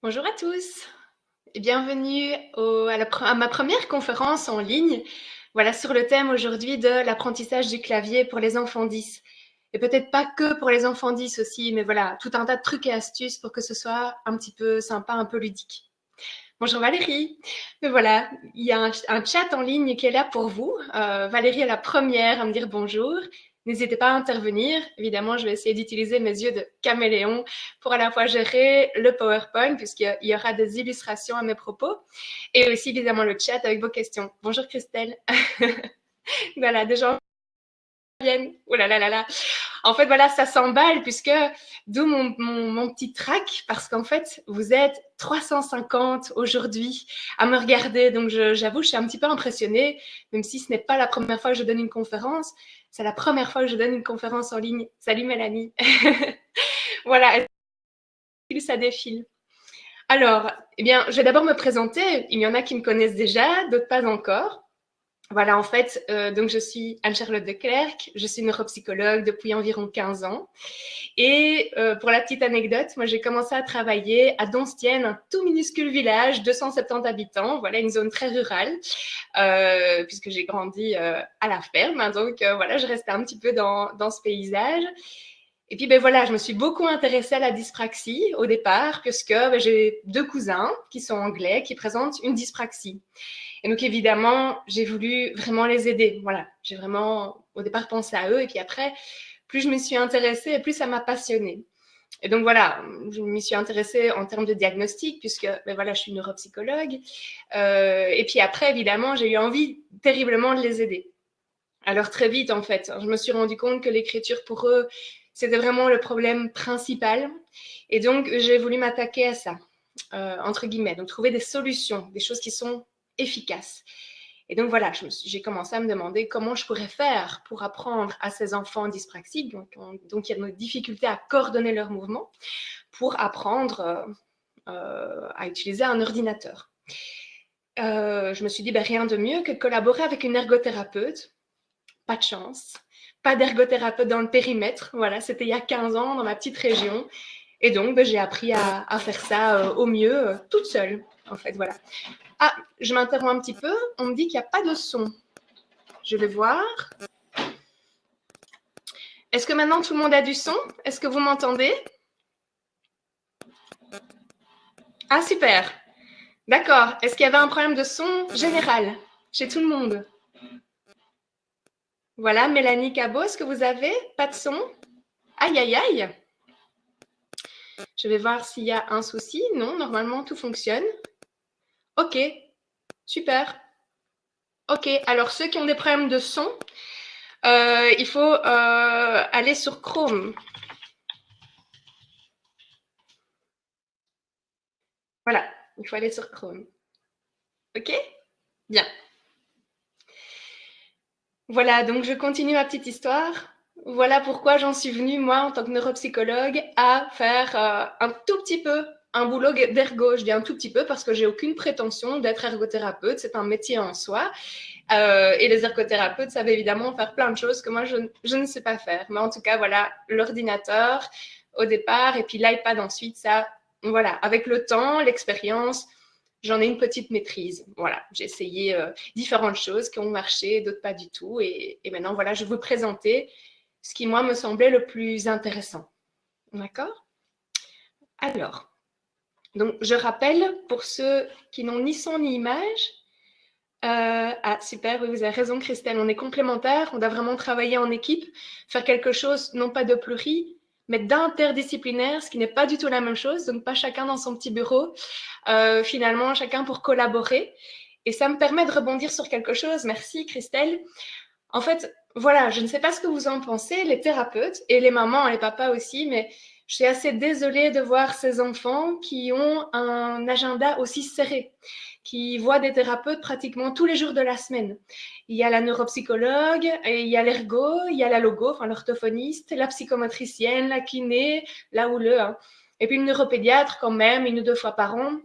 Bonjour à tous et bienvenue à ma première conférence en ligne. Voilà, sur le thème aujourd'hui de l'apprentissage du clavier pour les enfants 10. Et peut-être pas que pour les enfants 10 aussi, mais voilà, tout un tas de trucs et astuces pour que ce soit un petit peu sympa, un peu ludique. Bonjour Valérie. Mais voilà, il y a un chat en ligne qui est là pour vous. Valérie est la première à me dire bonjour. N'hésitez pas à intervenir. Évidemment, je vais essayer d'utiliser mes yeux de caméléon pour à la fois gérer le PowerPoint, puisqu'il y aura des illustrations à mes propos, et aussi évidemment le chat avec vos questions. Bonjour Christelle. Voilà, des gens viennent. Oh là là là là. En fait, voilà, ça s'emballe puisque d'où mon petit trac parce qu'en fait, vous êtes 350 aujourd'hui à me regarder. Donc, j'avoue, je suis un petit peu impressionnée, même si ce n'est pas la première fois que je donne une conférence. C'est la première fois que je donne une conférence en ligne. Salut Mélanie. Voilà, ça défile. Alors, eh bien, je vais d'abord me présenter. Il y en a qui me connaissent déjà, d'autres pas encore. Voilà, en fait, donc je suis Anne-Charlotte de Clercq, je suis neuropsychologue depuis environ 15 ans. Et pour la petite anecdote, moi j'ai commencé à travailler à Donstienne, un tout minuscule village, 270 habitants, voilà, une zone très rurale, puisque j'ai grandi à la ferme, hein, donc voilà, je restais un petit peu dans ce paysage. Et puis ben voilà, je me suis beaucoup intéressée à la dyspraxie au départ, puisque ben, j'ai deux cousins qui sont anglais, qui présentent une dyspraxie. Et donc évidemment, j'ai voulu vraiment les aider. Voilà, j'ai vraiment au départ pensé à eux, et puis après, plus je me suis intéressée, et plus ça m'a passionnée. Et donc voilà, je m'y suis intéressée en termes de diagnostic, puisque ben voilà, je suis neuropsychologue. Et puis après, évidemment, j'ai eu envie terriblement de les aider. Alors très vite, en fait, je me suis rendu compte que l'écriture pour eux, c'était vraiment le problème principal. Et donc, j'ai voulu m'attaquer à ça, entre guillemets. Donc, trouver des solutions, des choses qui sont efficaces. Et donc voilà, j'ai commencé à me demander comment je pourrais faire pour apprendre à ces enfants dyspraxiques, donc il y a des difficultés à coordonner leurs mouvements, pour apprendre à utiliser un ordinateur. Je me suis dit, ben, rien de mieux que de collaborer avec une ergothérapeute. Pas de chance. Pas d'ergothérapeute dans le périmètre. Voilà, c'était il y a 15 ans dans ma petite région. Et donc, ben, j'ai appris à faire ça au mieux, toute seule, en fait, voilà. Ah, je m'interromps un petit peu. On me dit qu'il n'y a pas de son. Je vais voir. Est-ce que maintenant tout le monde a du son? Est-ce que vous m'entendez? Ah, super. D'accord. Est-ce qu'il y avait un problème de son général chez tout le monde? Voilà, Mélanie Cabot, est-ce que vous avez pas de son? Aïe, aïe, aïe. Je vais voir s'il y a un souci. Non, normalement, tout fonctionne. Ok, super. Ok, alors ceux qui ont des problèmes de son, il faut aller sur Chrome. Voilà, il faut aller sur Chrome. Ok? Bien. Voilà, donc je continue ma petite histoire. Voilà pourquoi j'en suis venue, moi, en tant que neuropsychologue, à faire un tout petit peu un boulot d'ergo. Je dis un tout petit peu parce que j'ai aucune prétention d'être ergothérapeute. C'est un métier en soi. Et les ergothérapeutes savent évidemment faire plein de choses que moi, je ne sais pas faire. Mais en tout cas, voilà, l'ordinateur au départ et puis l'iPad ensuite, ça, voilà, avec le temps, l'expérience, j'en ai une petite maîtrise. Voilà, j'ai essayé différentes choses qui ont marché, d'autres pas du tout. Et maintenant, voilà, je vais vous présenter ce qui, moi, me semblait le plus intéressant. D'accord? Alors, donc, je rappelle, pour ceux qui n'ont ni son ni image, ah, super, oui, vous avez raison, Christelle, on est complémentaires, on doit vraiment travailler en équipe, faire quelque chose, non pas de pluri, mais d'interdisciplinaire, ce qui n'est pas du tout la même chose, donc pas chacun dans son petit bureau, finalement, chacun pour collaborer. Et ça me permet de rebondir sur quelque chose, merci Christelle. En fait, voilà, je ne sais pas ce que vous en pensez, les thérapeutes, et les mamans, les papas aussi, mais je suis assez désolée de voir ces enfants qui ont un agenda aussi serré, qui voient des thérapeutes pratiquement tous les jours de la semaine. Il y a la neuropsychologue, et il y a l'ergo, il y a la logo, enfin l'orthophoniste, la psychomotricienne, la kiné, la ou le, hein. Et puis le neuropédiatre quand même, une ou deux fois par an.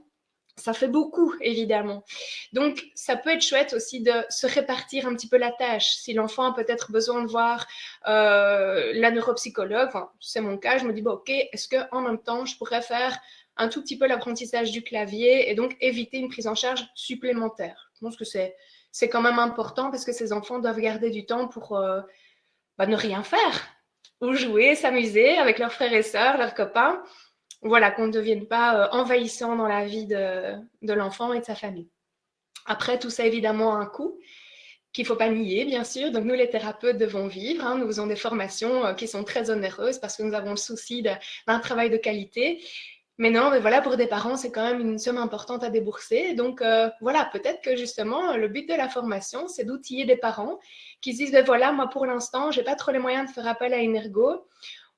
Ça fait beaucoup, évidemment. Donc, ça peut être chouette aussi de se répartir un petit peu la tâche. Si l'enfant a peut-être besoin de voir la neuropsychologue, enfin, c'est mon cas, je me dis, bon, ok, est-ce qu'en même temps, je pourrais faire un tout petit peu l'apprentissage du clavier et donc éviter une prise en charge supplémentaire. Je pense que c'est quand même important parce que ces enfants doivent garder du temps pour ne rien faire ou jouer, s'amuser avec leurs frères et sœurs, leurs copains. Voilà, qu'on ne devienne pas envahissant dans la vie de l'enfant et de sa famille. Après, tout ça, évidemment, a un coût qu'il ne faut pas nier, bien sûr. Donc, nous, les thérapeutes, devons vivre. Hein. Nous faisons des formations qui sont très onéreuses parce que nous avons le souci d'un travail de qualité. Mais non, mais voilà, pour des parents, c'est quand même une somme importante à débourser. Donc, voilà, peut-être que justement, le but de la formation, c'est d'outiller des parents qui se disent, ben voilà, moi, pour l'instant, je n'ai pas trop les moyens de faire appel à une ergo.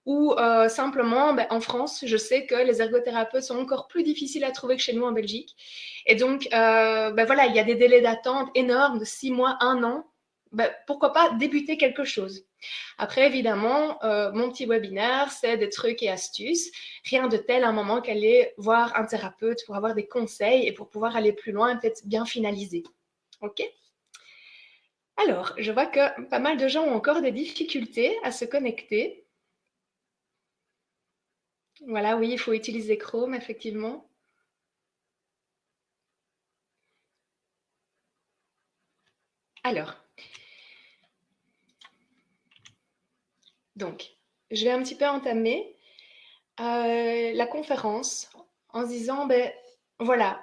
Ou simplement, en France, je sais que les ergothérapeutes sont encore plus difficiles à trouver que chez nous en Belgique. Et donc, voilà, il y a des délais d'attente énormes de 6 mois, 1 an. Pourquoi pas débuter quelque chose? Après, évidemment, mon petit webinaire, c'est des trucs et astuces. Rien de tel à un moment qu'aller voir un thérapeute pour avoir des conseils et pour pouvoir aller plus loin et peut-être bien finaliser. OK? Alors, je vois que pas mal de gens ont encore des difficultés à se connecter. Voilà, oui, il faut utiliser Chrome, effectivement. Alors, donc, je vais un petit peu entamer la conférence en se disant, voilà,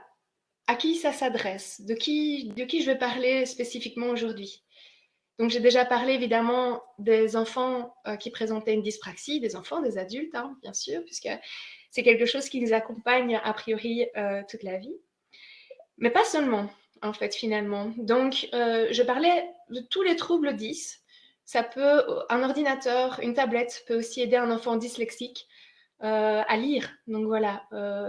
à qui ça s'adresse, de qui je vais parler spécifiquement aujourd'hui. Donc, j'ai déjà parlé évidemment des enfants qui présentaient une dyspraxie, des enfants, des adultes, hein, bien sûr, puisque c'est quelque chose qui nous accompagne a priori toute la vie. Mais pas seulement, en fait, finalement. Donc, je parlais de tous les troubles 10. Ça peut, un ordinateur, une tablette peut aussi aider un enfant dyslexique à lire. Donc voilà,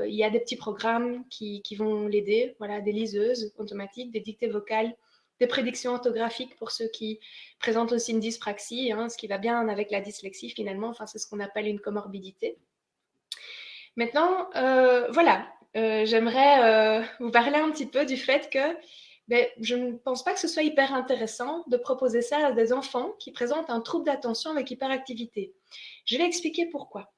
il y a des petits programmes qui vont l'aider. Voilà, des liseuses automatiques, des dictées vocales, des prédictions orthographiques pour ceux qui présentent aussi une dyspraxie, hein, ce qui va bien avec la dyslexie finalement. Enfin, c'est ce qu'on appelle une comorbidité. Maintenant, voilà, j'aimerais vous parler un petit peu du fait que je ne pense pas que ce soit hyper intéressant de proposer ça à des enfants qui présentent un trouble d'attention avec hyperactivité. Je vais expliquer pourquoi.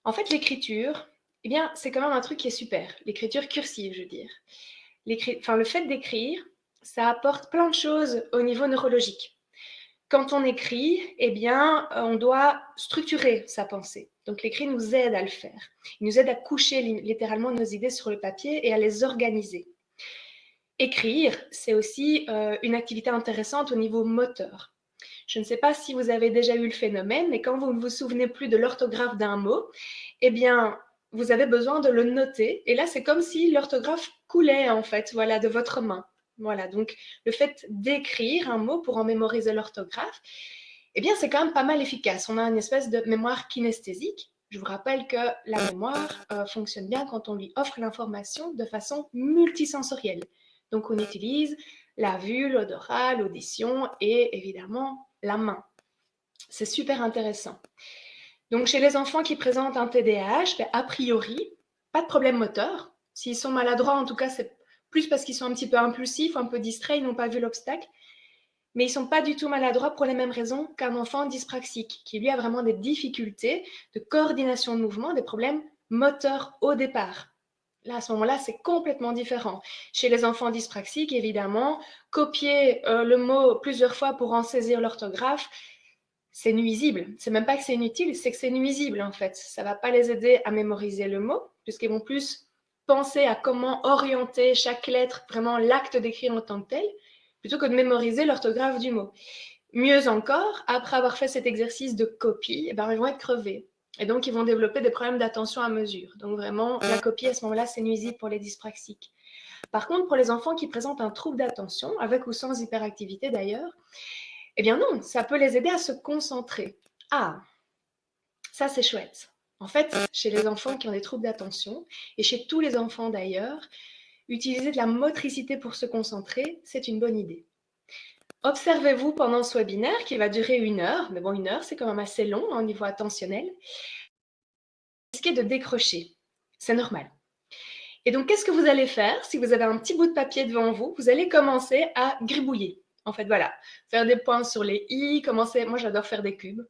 En fait, l'écriture, eh bien, c'est quand même un truc qui est super. L'écriture cursive, je veux dire. Le fait d'écrire, ça apporte plein de choses au niveau neurologique. Quand on écrit, eh bien, on doit structurer sa pensée. Donc l'écrit nous aide à le faire. Il nous aide à coucher littéralement nos idées sur le papier et à les organiser. Écrire, c'est aussi une activité intéressante au niveau moteur. Je ne sais pas si vous avez déjà eu le phénomène, mais quand vous ne vous souvenez plus de l'orthographe d'un mot, eh bien, vous avez besoin de le noter. Et là, c'est comme si l'orthographe coulait, en fait, voilà, de votre main. Voilà, donc le fait d'écrire un mot pour en mémoriser l'orthographe, eh bien, c'est quand même pas mal efficace. On a une espèce de mémoire kinesthésique. Je vous rappelle que la mémoire fonctionne bien quand on lui offre l'information de façon multisensorielle. Donc, on utilise la vue, l'odorat, l'audition et évidemment la main. C'est super intéressant. Donc, chez les enfants qui présentent un TDAH, a priori, pas de problème moteur. S'ils sont maladroits, en tout cas, c'est plus parce qu'ils sont un petit peu impulsifs, un peu distraits, ils n'ont pas vu l'obstacle. Mais ils ne sont pas du tout maladroits pour les mêmes raisons qu'un enfant dyspraxique, qui lui a vraiment des difficultés de coordination de mouvement, des problèmes moteurs au départ. Là, à ce moment-là, c'est complètement différent. Chez les enfants dyspraxiques, évidemment, copier le mot plusieurs fois pour en saisir l'orthographe, c'est nuisible. C'est même pas que c'est inutile, c'est que c'est nuisible en fait. Ça va pas les aider à mémoriser le mot, puisqu'ils vont plus penser à comment orienter chaque lettre, vraiment l'acte d'écrire en tant que tel, plutôt que de mémoriser l'orthographe du mot. Mieux encore, après avoir fait cet exercice de copie, ils vont être crevés. Et donc, ils vont développer des problèmes d'attention à mesure. Donc, vraiment, la copie, à ce moment-là, c'est nuisible pour les dyspraxiques. Par contre, pour les enfants qui présentent un trouble d'attention, avec ou sans hyperactivité d'ailleurs, eh bien non, ça peut les aider à se concentrer. Ah, ça c'est chouette. En fait, chez les enfants qui ont des troubles d'attention, et chez tous les enfants d'ailleurs, utiliser de la motricité pour se concentrer, c'est une bonne idée. Observez-vous pendant ce webinaire qui va durer 1 heure, mais bon, 1 heure, c'est quand même assez long au niveau attentionnel. Risquez de décrocher, c'est normal. Et donc, qu'est-ce que vous allez faire si vous avez un petit bout de papier devant vous? Vous allez commencer à gribouiller. En fait, voilà, faire des points sur les i, commencer. Moi, j'adore faire des cubes.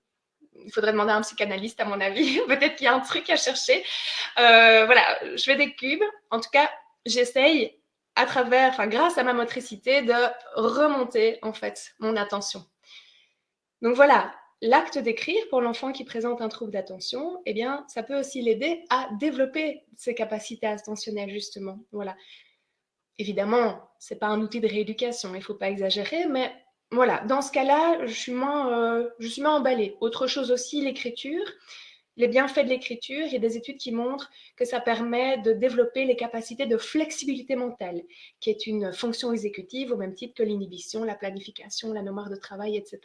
il faudrait demander à un psychanalyste à mon avis, peut-être qu'il y a un truc à chercher. Voilà, je fais des cubes. En tout cas, j'essaye à travers, enfin grâce à ma motricité, de remonter en fait mon attention. Donc voilà, l'acte d'écrire pour l'enfant qui présente un trouble d'attention, eh bien, ça peut aussi l'aider à développer ses capacités attentionnelles justement. Voilà. Évidemment, c'est pas un outil de rééducation, il ne faut pas exagérer, mais voilà, dans ce cas-là, je suis moins emballée. Autre chose aussi, l'écriture. Les bienfaits de l'écriture, il y a des études qui montrent que ça permet de développer les capacités de flexibilité mentale, qui est une fonction exécutive au même titre que l'inhibition, la planification, la mémoire de travail, etc.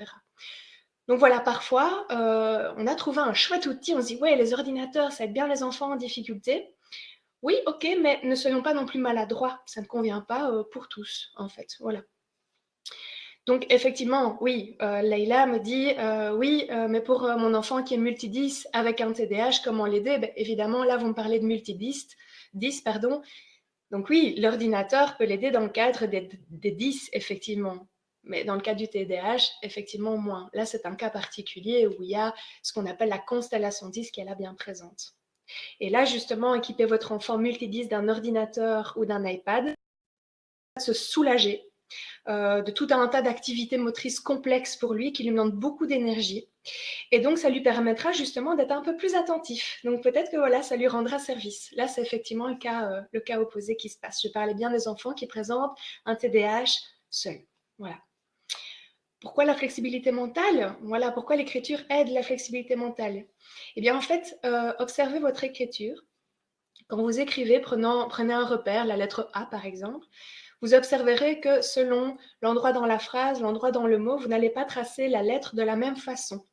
Donc voilà, parfois, on a trouvé un chouette outil, on se dit, ouais, les ordinateurs, ça aide bien les enfants en difficulté. Oui, ok, mais ne soyons pas non plus maladroits, ça ne convient pas pour tous, en fait, voilà. Donc effectivement, oui, Leïla me dit, oui, mais pour mon enfant qui est multi-10 avec un TDAH, comment l'aider? Ben, évidemment, là, vous me parlez de multi-10, 10, pardon. Donc oui, l'ordinateur peut l'aider dans le cadre des 10, effectivement. Mais dans le cas du TDAH, effectivement, moins. Là, c'est un cas particulier où il y a ce qu'on appelle la constellation 10 qui est là bien présente. Et là, justement, équiper votre enfant multi-10 d'un ordinateur ou d'un iPad, se soulager de tout un tas d'activités motrices complexes pour lui qui lui demandent beaucoup d'énergie. Et donc, ça lui permettra justement d'être un peu plus attentif. Donc, peut-être que voilà, ça lui rendra service. Là, c'est effectivement le cas opposé qui se passe. Je parlais bien des enfants qui présentent un TDAH seul. Voilà. Pourquoi la flexibilité mentale? Voilà, pourquoi l'écriture aide la flexibilité mentale? Eh bien, en fait, observez votre écriture. Quand vous écrivez, prenez un repère, la lettre A par exemple, vous observerez que selon l'endroit dans la phrase, l'endroit dans le mot, vous n'allez pas tracer la lettre de la même façon.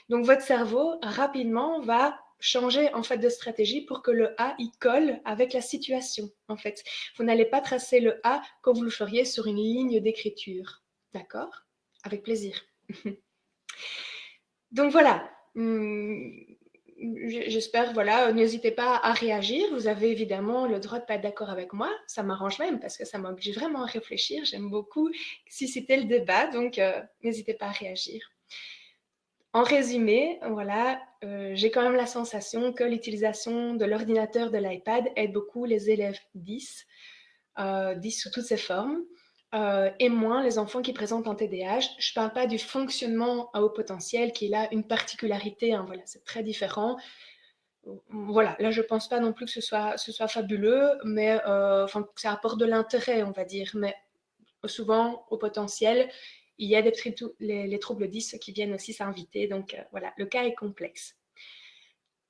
Donc votre cerveau, rapidement, va changer en fait de stratégie pour que le A y colle avec la situation. En fait, vous n'allez pas tracer le A comme vous le feriez sur une ligne d'écriture. D'accord? Avec plaisir. Donc voilà. J'espère, voilà, n'hésitez pas à réagir. Vous avez évidemment le droit de ne pas être d'accord avec moi. Ça m'arrange même parce que ça m'oblige vraiment à réfléchir. J'aime beaucoup susciter le débat, donc n'hésitez pas à réagir. En résumé, voilà, j'ai quand même la sensation que l'utilisation de l'ordinateur, de l'iPad aide beaucoup les élèves 10, 10 sous toutes ses formes, et moins les enfants qui présentent un TDAH. Je ne parle pas du fonctionnement à haut potentiel qui est là une particularité, hein, voilà, c'est très différent. Voilà, là je ne pense pas non plus que ce soit fabuleux, mais enfin, que ça apporte de l'intérêt, on va dire, mais souvent au potentiel, il y a les troubles 10 qui viennent aussi s'inviter, donc voilà, le cas est complexe.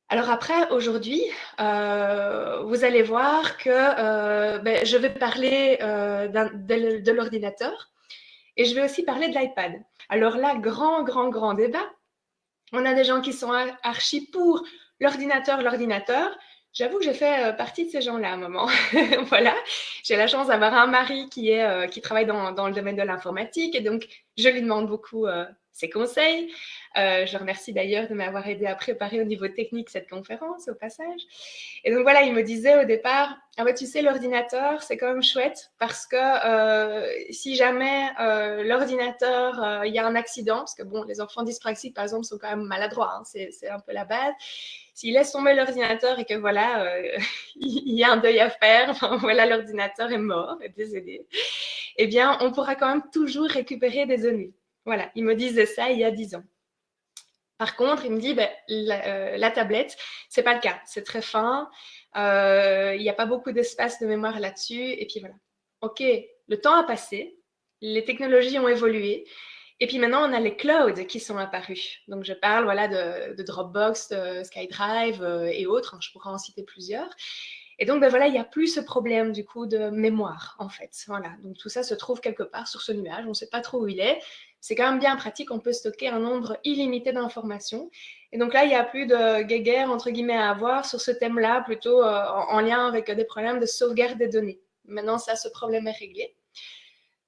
Alors après, aujourd'hui, vous allez voir que je vais parler de l'ordinateur et je vais aussi parler de l'iPad. Alors là, grand débat. On a des gens qui sont archi pour l'ordinateur. J'avoue que j'ai fait partie de ces gens-là à un moment. Voilà, j'ai la chance d'avoir un mari qui travaille dans le domaine de l'informatique et donc je lui demande beaucoup ses conseils. Je le remercie d'ailleurs de m'avoir aidé à préparer au niveau technique cette conférence au passage. Et donc voilà, il me disait au départ, ah bah, tu sais, l'ordinateur, c'est quand même chouette parce que si jamais l'ordinateur, il y a un accident, parce que bon, les enfants dyspraxiques, par exemple, sont quand même maladroits, hein, c'est un peu la base. S'ils laissent tomber l'ordinateur et que voilà, il y a un deuil à faire, enfin, voilà, l'ordinateur est mort, est décédé, eh bien, on pourra quand même toujours récupérer des données. Voilà, il me disait ça il y a 10 ans. Par contre, il me dit, la tablette, c'est pas le cas. C'est très fin. Il n'y a pas beaucoup d'espace de mémoire là-dessus. Et puis voilà. OK, le temps a passé. Les technologies ont évolué. Et puis maintenant, on a les clouds qui sont apparus. Donc, je parle voilà, de Dropbox, de SkyDrive et autres. Je pourrais en citer plusieurs. Et donc, voilà, il n'y a plus ce problème du coup de mémoire, en fait. Voilà. Donc, tout ça se trouve quelque part sur ce nuage. On ne sait pas trop où il est. C'est quand même bien pratique. On peut stocker un nombre illimité d'informations. Et donc là, il n'y a plus de guéguerre, entre guillemets, à avoir sur ce thème-là, plutôt en lien avec des problèmes de sauvegarde des données. Maintenant, ça, ce problème est réglé.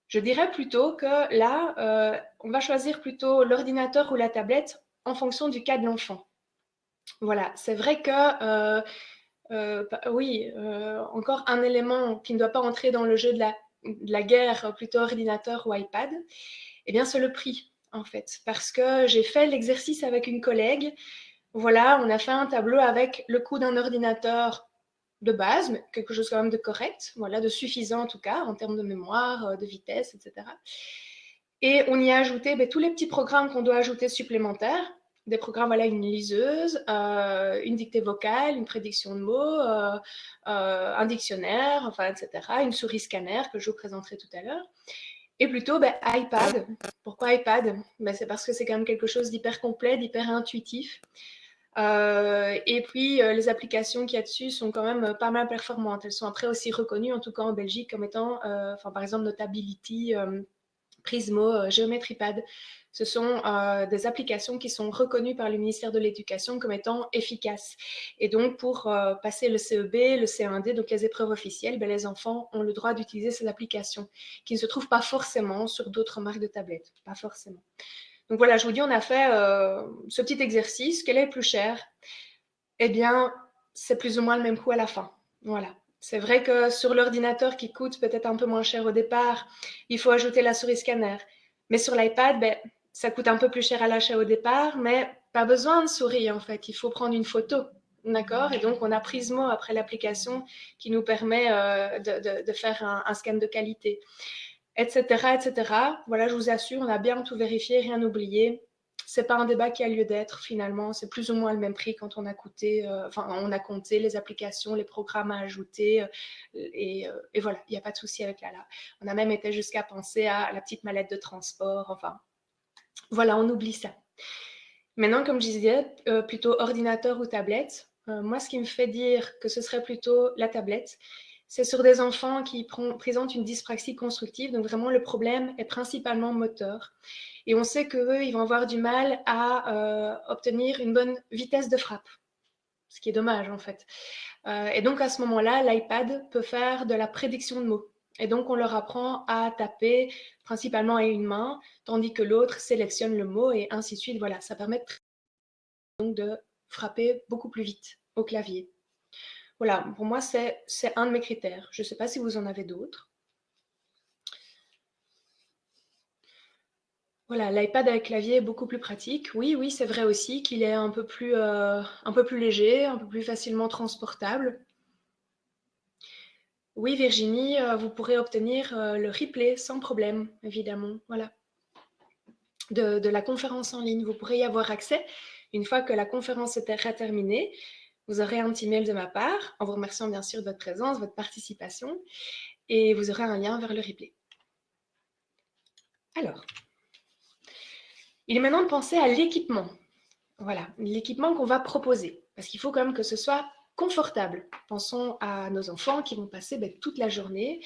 Je dirais plutôt que là, on va choisir plutôt l'ordinateur ou la tablette en fonction du cas de l'enfant. Voilà, c'est vrai que, oui, encore un élément qui ne doit pas entrer dans le jeu de la guerre, plutôt ordinateur ou iPad, eh bien c'est le prix. en fait, parce que j'ai fait l'exercice avec une collègue. Voilà, on a fait un tableau avec le coût d'un ordinateur de base, mais quelque chose quand même de correct, voilà, de suffisant en tout cas, en termes de mémoire, de vitesse, etc. Et on y a ajouté tous les petits programmes qu'on doit ajouter supplémentaires. Des programmes, voilà, une liseuse, une dictée vocale, une prédiction de mots, un dictionnaire, enfin, etc. Une souris scanner que je vous présenterai tout à l'heure. Et plutôt iPad. Pourquoi iPad? C'est parce que c'est quand même quelque chose d'hyper complet, d'hyper intuitif. Et puis, les applications qu'il y a dessus sont quand même pas mal performantes. Elles sont après aussi reconnues, en tout cas en Belgique, comme étant, par exemple, Notability, Prismo, GeometriPad. Ce sont des applications qui sont reconnues par le ministère de l'Éducation comme étant efficaces. Et donc, pour passer le CEB, le C1D, donc les épreuves officielles, les enfants ont le droit d'utiliser ces applications qui ne se trouvent pas forcément sur d'autres marques de tablettes. Pas forcément. Donc voilà, je vous dis, on a fait ce petit exercice. Quel est le plus cher? Eh bien, c'est plus ou moins le même coût à la fin. Voilà. C'est vrai que sur l'ordinateur qui coûte peut-être un peu moins cher au départ, il faut ajouter la souris scanner. Mais sur l'iPad, ça coûte un peu plus cher à l'achat au départ, mais pas besoin de souris en fait. Il faut prendre une photo. D'accord? Et donc, on a Prismo après l'application qui nous permet de faire un scan de qualité, etc., etc. Voilà, je vous assure, on a bien tout vérifié, rien oublié. C'est pas un débat qui a lieu d'être finalement, c'est plus ou moins le même prix quand on a on a compté les applications, les programmes à ajouter, et voilà, il n'y a pas de souci avec là. On a même été jusqu'à penser à la petite mallette de transport, enfin, voilà, on oublie ça. Maintenant, comme je disais, plutôt ordinateur ou tablette, moi ce qui me fait dire que ce serait plutôt la tablette, c'est sur des enfants qui présentent une dyspraxie constructive, donc vraiment le problème est principalement moteur. Et on sait qu'eux, ils vont avoir du mal à obtenir une bonne vitesse de frappe, ce qui est dommage en fait. Et donc à ce moment-là, l'iPad peut faire de la prédiction de mots. Et donc on leur apprend à taper principalement à une main, tandis que l'autre sélectionne le mot et ainsi de suite. Voilà, ça permet donc de frapper beaucoup plus vite au clavier. Voilà, pour moi, c'est un de mes critères. Je ne sais pas si vous en avez d'autres. Voilà, l'iPad avec clavier est beaucoup plus pratique. Oui, oui, c'est vrai aussi qu'il est un peu plus léger, un peu plus facilement transportable. Oui, Virginie, vous pourrez obtenir le replay sans problème, évidemment. Voilà, de la conférence en ligne. Vous pourrez y avoir accès une fois que la conférence sera terminée. Vous aurez un petit mail de ma part, en vous remerciant bien sûr de votre présence, votre participation, et vous aurez un lien vers le replay. Alors, il est maintenant de penser à l'équipement. Voilà, l'équipement qu'on va proposer, parce qu'il faut quand même que ce soit confortable. Pensons à nos enfants qui vont passer toute la journée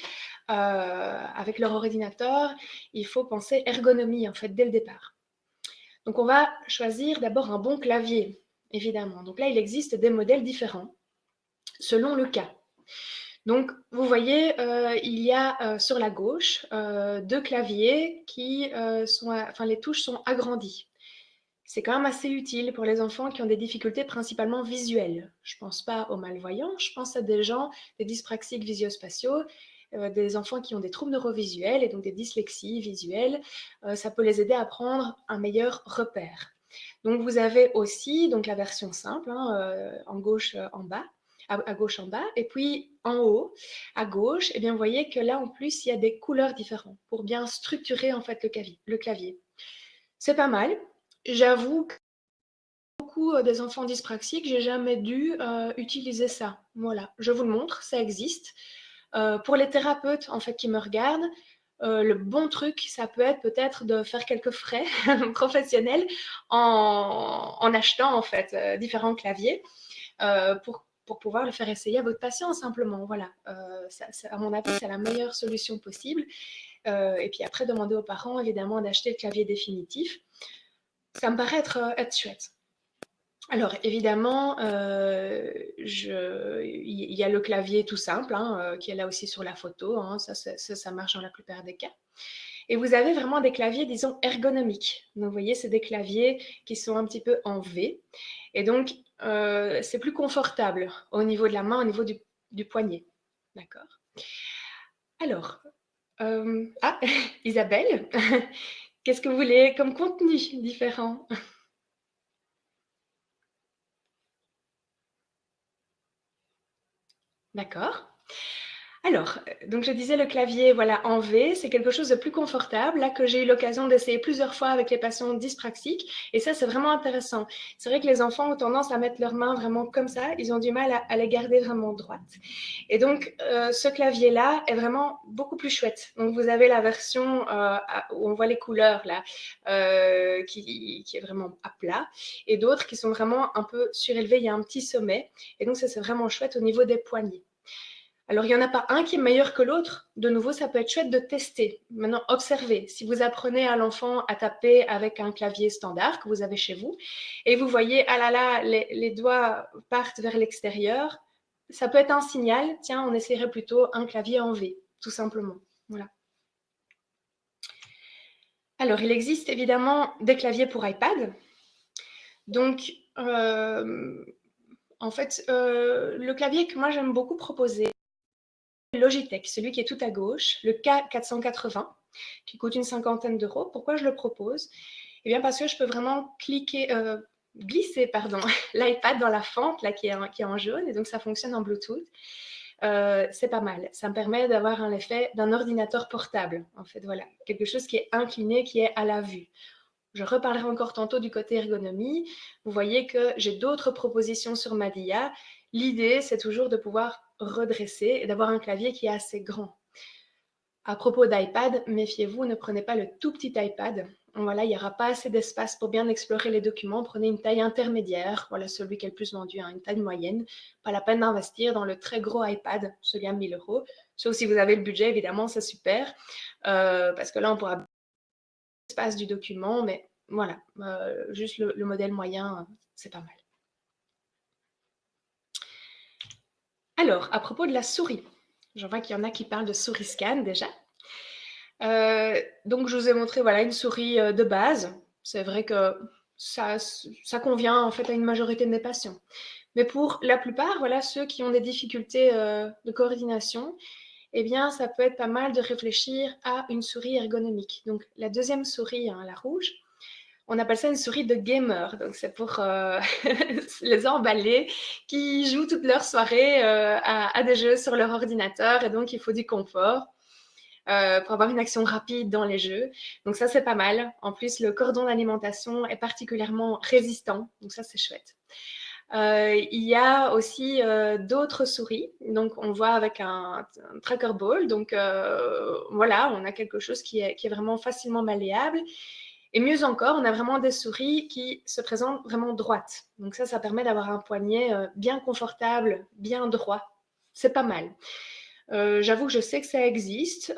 avec leur ordinateur. Il faut penser ergonomie, en fait, dès le départ. Donc, on va choisir d'abord un bon clavier, évidemment. Donc là, il existe des modèles différents selon le cas. Donc, vous voyez, il y a sur la gauche deux claviers qui les touches sont agrandies. C'est quand même assez utile pour les enfants qui ont des difficultés principalement visuelles. Je ne pense pas aux malvoyants, je pense à des gens, des dyspraxiques visio-spatiaux, des enfants qui ont des troubles neurovisuels et donc des dyslexies visuelles. Ça peut les aider à prendre un meilleur repère. Donc vous avez aussi donc la version simple, en gauche en bas, à gauche en bas, et puis en haut, à gauche, vous voyez que là en plus il y a des couleurs différentes pour bien structurer en fait le clavier. C'est pas mal. J'avoue que beaucoup des enfants dyspraxiques, j'ai jamais dû utiliser ça. Voilà, je vous le montre, ça existe. Pour les thérapeutes en fait qui me regardent, le bon truc, ça peut être peut-être de faire quelques frais professionnels en achetant en fait différents claviers pour pouvoir le faire essayer à votre patient simplement. Voilà, à mon avis, c'est la meilleure solution possible. Et puis après, demander aux parents évidemment d'acheter le clavier définitif. Ça me paraît être chouette. Alors évidemment, il y a le clavier tout simple, qui est là aussi sur la photo, ça marche dans la plupart des cas. Et vous avez vraiment des claviers, disons, ergonomiques. Donc vous voyez, c'est des claviers qui sont un petit peu en V. Et donc, c'est plus confortable au niveau de la main, au niveau du poignet. D'accord. Alors, Isabelle, Qu'est-ce que vous voulez comme contenu différent? D'accord. Alors, donc je disais le clavier, voilà, en V, c'est quelque chose de plus confortable, là, que j'ai eu l'occasion d'essayer plusieurs fois avec les patients dyspraxiques, et ça, c'est vraiment intéressant. C'est vrai que les enfants ont tendance à mettre leurs mains vraiment comme ça, ils ont du mal à les garder vraiment droites. Et donc, ce clavier-là est vraiment beaucoup plus chouette. Donc, vous avez la version où on voit les couleurs, là, qui est vraiment à plat, et d'autres qui sont vraiment un peu surélevés, il y a un petit sommet, et donc ça, c'est vraiment chouette au niveau des poignets. Alors, il n'y en a pas un qui est meilleur que l'autre. De nouveau, ça peut être chouette de tester. Maintenant, observez. Si vous apprenez à l'enfant à taper avec un clavier standard que vous avez chez vous, et vous voyez, ah là là, les doigts partent vers l'extérieur, ça peut être un signal. Tiens, on essaierait plutôt un clavier en V, tout simplement. Voilà. Alors, il existe évidemment des claviers pour iPad. Donc, en fait, le clavier que moi j'aime beaucoup proposer, Logitech, celui qui est tout à gauche, le K480, qui coûte une cinquantaine d'euros. Pourquoi je le propose? Eh bien parce que je peux vraiment glisser l'iPad dans la fente là, qui est en jaune, et donc ça fonctionne en Bluetooth. C'est pas mal. Ça me permet d'avoir un effet d'un ordinateur portable, en fait, voilà. Quelque chose qui est incliné, qui est à la vue. Je reparlerai encore tantôt du côté ergonomie. Vous voyez que j'ai d'autres propositions sur ma DIA. L'idée, c'est toujours de pouvoir redresser et d'avoir un clavier qui est assez grand. À propos d'iPad, méfiez-vous, ne prenez pas le tout petit iPad. Voilà, il n'y aura pas assez d'espace pour bien explorer les documents. Prenez une taille intermédiaire, voilà celui qui est le plus vendu, hein, une taille moyenne. Pas la peine d'investir dans le très gros iPad, celui à 1000 euros. Sauf si vous avez le budget, évidemment, c'est super. Parce que là, on pourra l'espace du document, mais voilà, juste le modèle moyen, c'est pas mal. Alors, à propos de la souris, j'en vois qu'il y en a qui parlent de souris scan déjà. Donc, je vous ai montré voilà, une souris de base. C'est vrai que ça convient en fait à une majorité de mes patients. Mais pour la plupart, voilà, ceux qui ont des difficultés de coordination, eh bien, ça peut être pas mal de réfléchir à une souris ergonomique. Donc, la deuxième souris, hein, la rouge, on appelle ça une souris de gamer. Donc, c'est pour les emballés qui jouent toute leur soirée à des jeux sur leur ordinateur, et donc il faut du confort. Pour avoir une action rapide dans les jeux. Donc ça, c'est pas mal. En plus, le cordon d'alimentation est particulièrement résistant. Donc ça, c'est chouette. Il y a aussi d'autres souris. Donc, on voit avec un tracker ball. Donc, voilà, on a quelque chose qui est vraiment facilement malléable. Et mieux encore, on a vraiment des souris qui se présentent vraiment droites. Donc ça permet d'avoir un poignet bien confortable, bien droit. C'est pas mal. J'avoue que je sais que ça existe.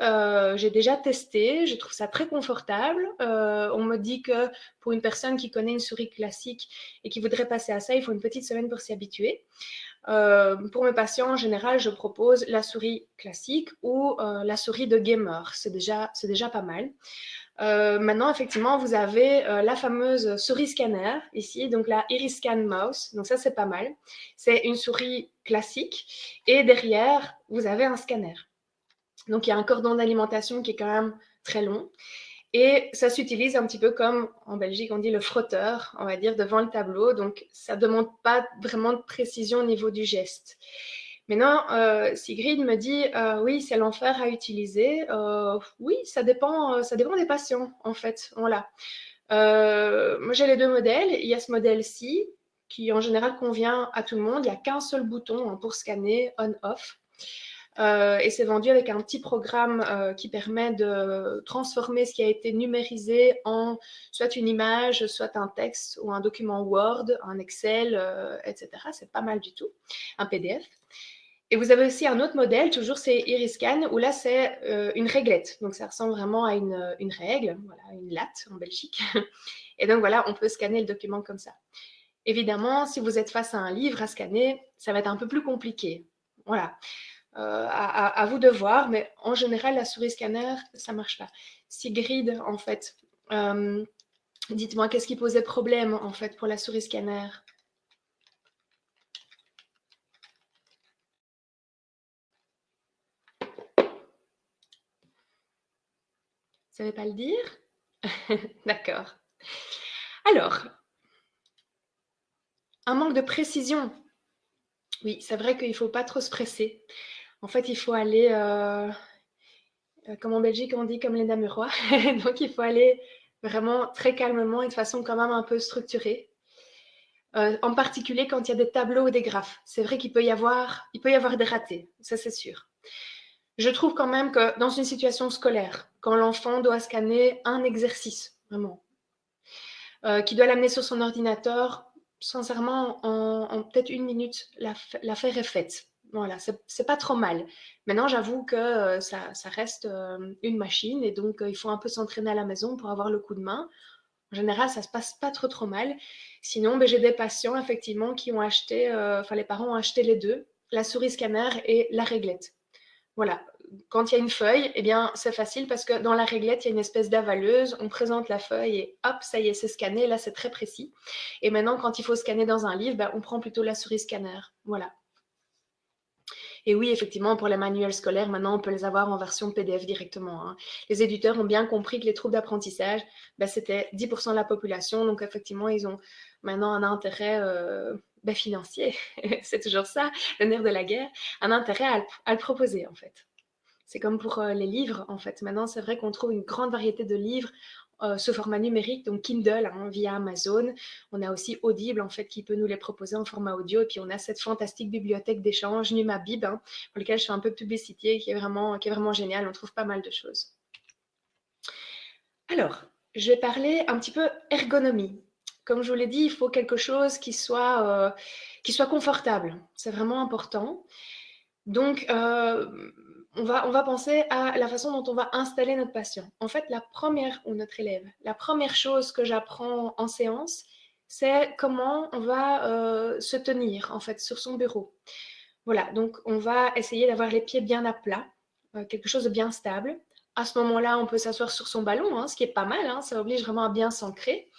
J'ai déjà testé, je trouve ça très confortable. On me dit que pour une personne qui connaît une souris classique et qui voudrait passer à ça, il faut une petite semaine pour s'y habituer. Pour mes patients, en général, je propose la souris classique ou la souris de gamer. C'est déjà pas mal. Maintenant, effectivement, vous avez la fameuse souris scanner ici, donc la Iriscan Mouse. Donc ça, c'est pas mal. C'est une souris classique et derrière, vous avez un scanner. Donc il y a un cordon d'alimentation qui est quand même très long. Et ça s'utilise un petit peu comme, en Belgique, on dit le frotteur, on va dire, devant le tableau. Donc, ça ne demande pas vraiment de précision au niveau du geste. Maintenant, Sigrid me dit, oui, c'est l'enfer à utiliser. Oui, ça dépend des patients, en fait. Voilà. Moi, j'ai les deux modèles. Il y a ce modèle-ci, qui en général convient à tout le monde. Il n'y a qu'un seul bouton hein, pour scanner on-off. Et c'est vendu avec un petit programme qui permet de transformer ce qui a été numérisé en soit une image, soit un texte ou un document Word, un Excel, etc. C'est pas mal du tout, un PDF. Et vous avez aussi un autre modèle, toujours c'est Iriscan, où là c'est une réglette. Donc ça ressemble vraiment à une règle, voilà, une latte en Belgique. Et donc voilà, on peut scanner le document comme ça. Évidemment, si vous êtes face à un livre à scanner, ça va être un peu plus compliqué. Voilà. À vous de voir, mais en général, la souris scanner, ça marche pas. Sigrid, en fait, dites-moi, qu'est-ce qui posait problème, en fait, pour la souris scanner? Vous savez pas le dire? D'accord. Alors, un manque de précision. Oui, c'est vrai qu'il ne faut pas trop se presser. En fait, il faut aller, comme en Belgique, on dit comme les Namurois. Donc, il faut aller vraiment très calmement et de façon quand même un peu structurée. En particulier quand il y a des tableaux ou des graphes. C'est vrai qu'il peut y avoir des ratés, ça c'est sûr. Je trouve quand même que dans une situation scolaire, quand l'enfant doit scanner un exercice, vraiment, qui doit l'amener sur son ordinateur, sincèrement, en peut-être 1 minute, l'affaire est faite. Voilà, c'est pas trop mal. Maintenant, j'avoue que ça reste une machine et donc il faut un peu s'entraîner à la maison pour avoir le coup de main. En général, ça se passe pas trop trop mal. Sinon, ben, j'ai des patients effectivement qui ont acheté, enfin les parents ont acheté les deux, la souris scanner et la réglette. Voilà. Quand il y a une feuille, eh bien, c'est facile parce que dans la réglette, il y a une espèce d'avaleuse. On présente la feuille et hop, ça y est, c'est scanné. Là, c'est très précis. Et maintenant, quand il faut scanner dans un livre, ben, on prend plutôt la souris scanner. Voilà. Et oui, effectivement, pour les manuels scolaires, maintenant, on peut les avoir en version PDF directement, hein. Les éditeurs ont bien compris que les troubles d'apprentissage, ben, c'était 10% de la population. Donc, effectivement, ils ont maintenant un intérêt ben, financier. C'est toujours ça, le nerf de la guerre. Un intérêt à le proposer, en fait. C'est comme pour les livres, en fait. Maintenant, c'est vrai qu'on trouve une grande variété de livres sous format numérique, donc Kindle, hein, via Amazon. On a aussi Audible, en fait, qui peut nous les proposer en format audio. Et puis, on a cette fantastique bibliothèque d'échange, Numabib, hein, pour laquelle je fais un peu de publicité, qui est vraiment géniale. On trouve pas mal de choses. Alors, je vais parler un petit peu ergonomie. Comme je vous l'ai dit, il faut quelque chose qui soit confortable. C'est vraiment important. Donc, on va penser à la façon dont on va installer notre patient. En fait, ou notre élève, la première chose que j'apprends en séance, c'est comment on va se tenir, en fait, sur son bureau. Voilà, donc on va essayer d'avoir les pieds bien à plat, quelque chose de bien stable. À ce moment-là, on peut s'asseoir sur son ballon, hein, ce qui est pas mal, hein, ça oblige vraiment à bien s'ancrer.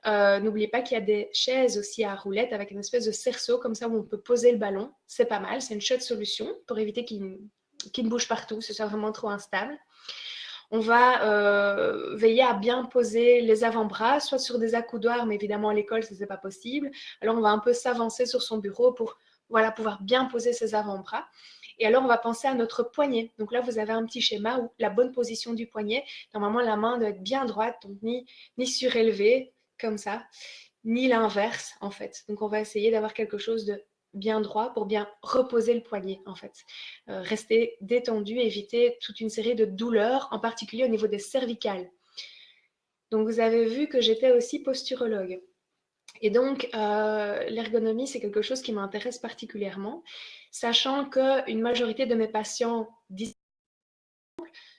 N'oubliez pas qu'il y a des chaises aussi à roulettes avec une espèce de cerceau comme ça où on peut poser le ballon. C'est pas mal, c'est une chouette solution pour éviter qu'il ne bouge partout, ce soit vraiment trop instable. On va veiller à bien poser les avant-bras, soit sur des accoudoirs, mais évidemment à l'école, ce n'est pas possible. Alors on va un peu s'avancer sur son bureau pour voilà, pouvoir bien poser ses avant-bras. Et alors, on va penser à notre poignet. Donc là, vous avez un petit schéma où la bonne position du poignet, normalement, la main doit être bien droite, donc ni surélevée, comme ça, ni l'inverse, en fait. Donc, on va essayer d'avoir quelque chose de bien droit pour bien reposer le poignet, en fait. Rester détendu, éviter toute une série de douleurs, en particulier au niveau des cervicales. Donc, vous avez vu que j'étais aussi posturologue. Et donc, l'ergonomie, c'est quelque chose qui m'intéresse particulièrement, sachant qu'une majorité de mes patients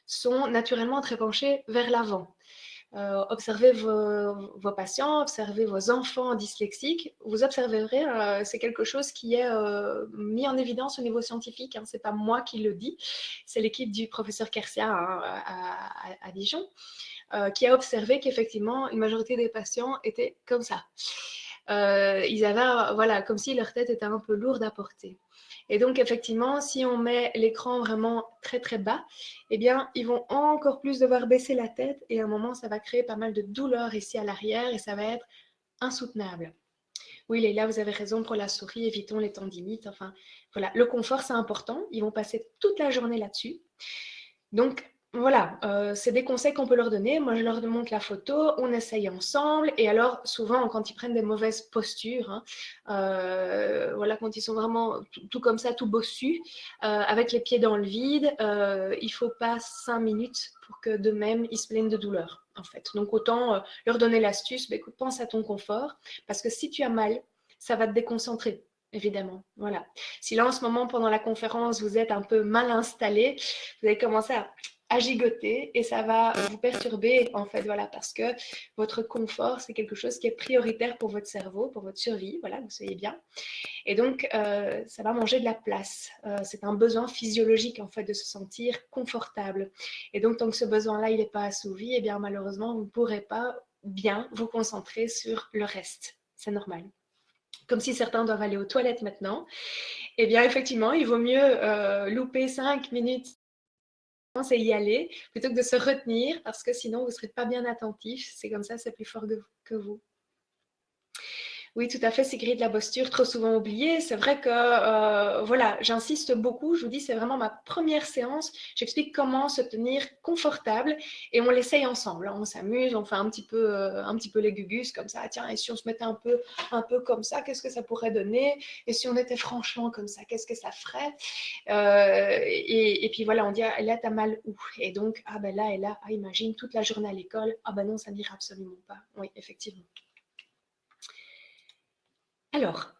sont naturellement très penchés vers l'avant. Observez vos patients, observez vos enfants dyslexiques. Vous observerez, c'est quelque chose qui est mis en évidence au niveau scientifique, hein. Ce n'est pas moi qui le dis, c'est l'équipe du professeur Kersia, hein, à Dijon, qui a observé qu'effectivement, une majorité des patients étaient comme ça. Ils avaient, voilà, comme si leur tête était un peu lourde à porter. Et donc, effectivement, si on met l'écran vraiment très très bas, eh bien, ils vont encore plus devoir baisser la tête et à un moment, ça va créer pas mal de douleur ici à l'arrière et ça va être insoutenable. Oui, Leïla, vous avez raison pour la souris, évitons les tendinites. Enfin, voilà, le confort, c'est important. Ils vont passer toute la journée là-dessus. Donc, voilà, c'est des conseils qu'on peut leur donner. Moi, je leur montre la photo, on essaye ensemble. Et alors, souvent, quand ils prennent des mauvaises postures, hein, voilà, quand ils sont vraiment tout comme ça, tout bossus, avec les pieds dans le vide, il ne faut pas 5 minutes pour que d'eux-mêmes, ils se plaignent de douleur, en fait. Donc, autant leur donner l'astuce, bah, écoute, pense à ton confort, parce que si tu as mal, ça va te déconcentrer. Évidemment, voilà. Si là, en ce moment, pendant la conférence, vous êtes un peu mal installé, vous allez commencer à gigoter et ça va vous perturber, en fait, voilà, parce que votre confort, c'est quelque chose qui est prioritaire pour votre cerveau, pour votre survie, voilà, vous soyez bien. Et donc, ça va manger de la place. C'est un besoin physiologique, en fait, de se sentir confortable. Et donc, tant que ce besoin-là, il n'est pas assouvi, eh bien, malheureusement, vous ne pourrez pas bien vous concentrer sur le reste. C'est normal. Comme si certains doivent aller aux toilettes maintenant, eh bien, effectivement, il vaut mieux louper 5 minutes c'est y aller plutôt que de se retenir parce que sinon vous ne serez pas bien attentif. C'est comme ça, c'est plus fort que vous. Oui, tout à fait, Sigrid, la posture, trop souvent oubliée. C'est vrai que, voilà, j'insiste beaucoup. Je vous dis, c'est vraiment ma première séance. J'explique comment se tenir confortable et on l'essaye ensemble. On s'amuse, on fait un petit peu les gugus comme ça. Tiens, et si on se mettait un peu comme ça, qu'est-ce que ça pourrait donner? Et si on était franchement comme ça, qu'est-ce que ça ferait? Et puis voilà, on dit, ah, là, t'as mal où? Et donc, ah ben là, et là, ah, imagine toute la journée à l'école. Ah ben non, ça n'ira absolument pas. Oui, effectivement. Alors,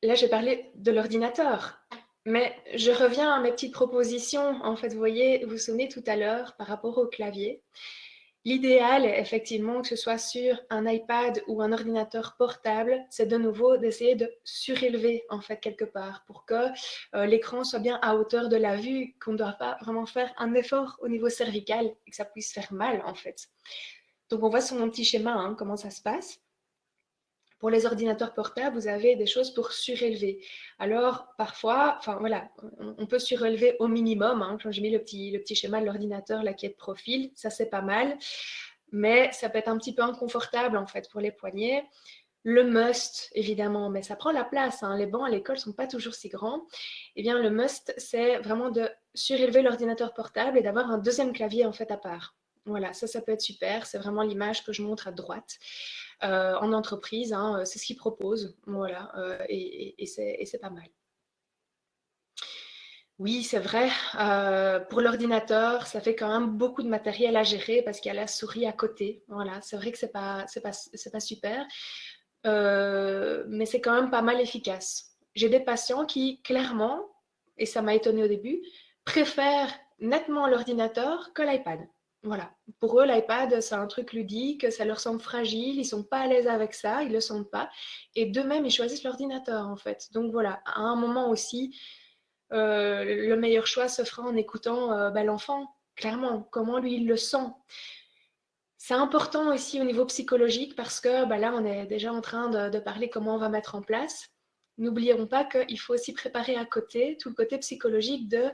là, j'ai parlé de l'ordinateur, mais je reviens à mes petites propositions. En fait, vous voyez, vous vous souvenez tout à l'heure par rapport au clavier. L'idéal, effectivement, que ce soit sur un iPad ou un ordinateur portable, c'est de nouveau d'essayer de surélever, en fait, quelque part, pour que l'écran soit bien à hauteur de la vue, qu'on ne doit pas vraiment faire un effort au niveau cervical et que ça puisse faire mal, en fait. Donc, on voit sur mon petit schéma hein, comment ça se passe. Pour les ordinateurs portables, vous avez des choses pour surélever. Alors, parfois, enfin voilà, on peut surélever au minimum. Hein. J'ai mis le petit schéma de l'ordinateur là qui est de profil, ça c'est pas mal. Mais ça peut être un petit peu inconfortable en fait pour les poignets. Le must, évidemment, mais ça prend la place. Hein. Les bancs à l'école ne sont pas toujours si grands. Eh bien, le must, c'est vraiment de surélever l'ordinateur portable et d'avoir un deuxième clavier en fait à part. Voilà, ça peut être super. C'est vraiment l'image que je montre à droite. En entreprise, hein, c'est ce qu'ils proposent. Voilà, et c'est pas mal. Oui, c'est vrai. Pour l'ordinateur, ça fait quand même beaucoup de matériel à gérer parce qu'il y a la souris à côté. Voilà, c'est vrai que c'est pas super, mais c'est quand même pas mal efficace. J'ai des patients qui, clairement, et ça m'a étonné au début, préfèrent nettement l'ordinateur que l'iPad. Voilà. Pour eux, l'iPad, c'est un truc ludique, ça leur semble fragile, ils sont pas à l'aise avec ça, ils le sentent pas. Et d'eux-mêmes, ils choisissent l'ordinateur, en fait. Donc voilà, à un moment aussi, le meilleur choix se fera en écoutant l'enfant, clairement, comment lui il le sent. C'est important aussi au niveau psychologique parce que là, on est déjà en train de parler comment on va mettre en place. N'oublions pas qu'il faut aussi préparer à côté tout le côté psychologique de,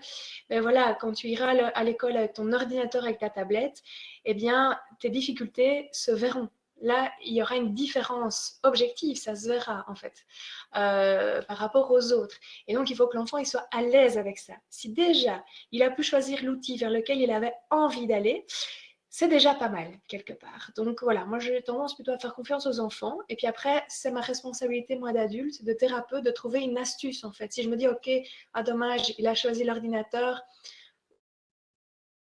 voilà, quand tu iras à l'école avec ton ordinateur, avec ta tablette, eh bien, tes difficultés se verront. Là, il y aura une différence objective, ça se verra en fait, par rapport aux autres. Et donc, il faut que l'enfant il soit à l'aise avec ça. Si déjà, il a pu choisir l'outil vers lequel il avait envie d'aller, c'est déjà pas mal, quelque part. Donc voilà, moi j'ai tendance plutôt à faire confiance aux enfants. Et puis après, c'est ma responsabilité, moi d'adulte, de thérapeute, de trouver une astuce en fait. Si je me dis, ok, ah dommage, il a choisi l'ordinateur,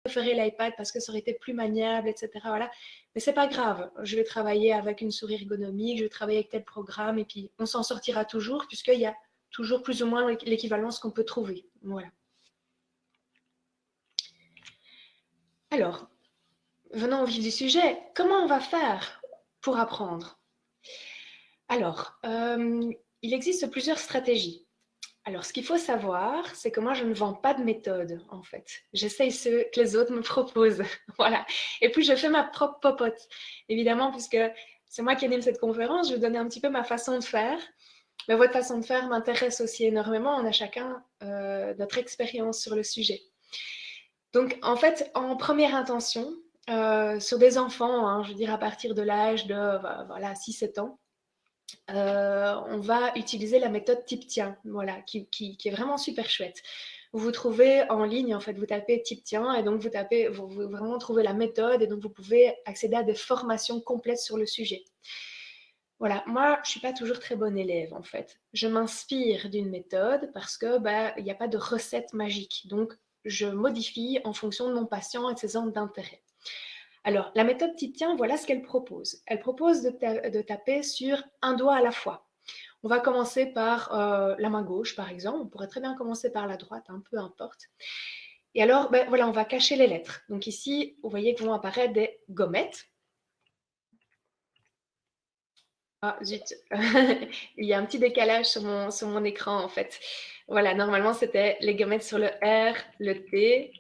je préférais l'iPad parce que ça aurait été plus maniable, etc. Voilà. Mais c'est pas grave, je vais travailler avec une souris ergonomique, je vais travailler avec tel programme, et puis on s'en sortira toujours, puisqu'il y a toujours plus ou moins l'équivalence qu'on peut trouver. Voilà. Alors, venons au vif du sujet. Comment on va faire pour apprendre? Alors, il existe plusieurs stratégies. Alors, ce qu'il faut savoir, c'est que moi, je ne vends pas de méthode, en fait. J'essaye ce que les autres me proposent. Voilà. Et puis, je fais ma propre popote. Évidemment, puisque c'est moi qui anime cette conférence, je vais vous donner un petit peu ma façon de faire. Mais votre façon de faire m'intéresse aussi énormément. On a chacun notre expérience sur le sujet. Donc, en fait, en première intention, sur des enfants, hein, je veux dire à partir de l'âge de voilà, 6-7 ans, on va utiliser la méthode type tien, voilà, qui est vraiment super chouette. Vous trouvez en ligne, en fait, vous tapez type tien et donc vous vraiment trouvez la méthode et donc vous pouvez accéder à des formations complètes sur le sujet. Voilà, moi, je ne suis pas toujours très bonne élève, en fait. Je m'inspire d'une méthode parce que il n'y a pas de recette magique. Donc, je modifie en fonction de mon patient et de ses centres d'intérêt. Alors, la méthode Titien, voilà ce qu'elle propose. Elle propose de taper sur un doigt à la fois. On va commencer par la main gauche, par exemple. On pourrait très bien commencer par la droite, peu importe. Et alors, voilà, on va cacher les lettres. Donc ici, vous voyez que vont apparaître des gommettes. Ah, zut. Il y a un petit décalage sur mon écran, en fait. Voilà, normalement, c'était les gommettes sur le R, le T.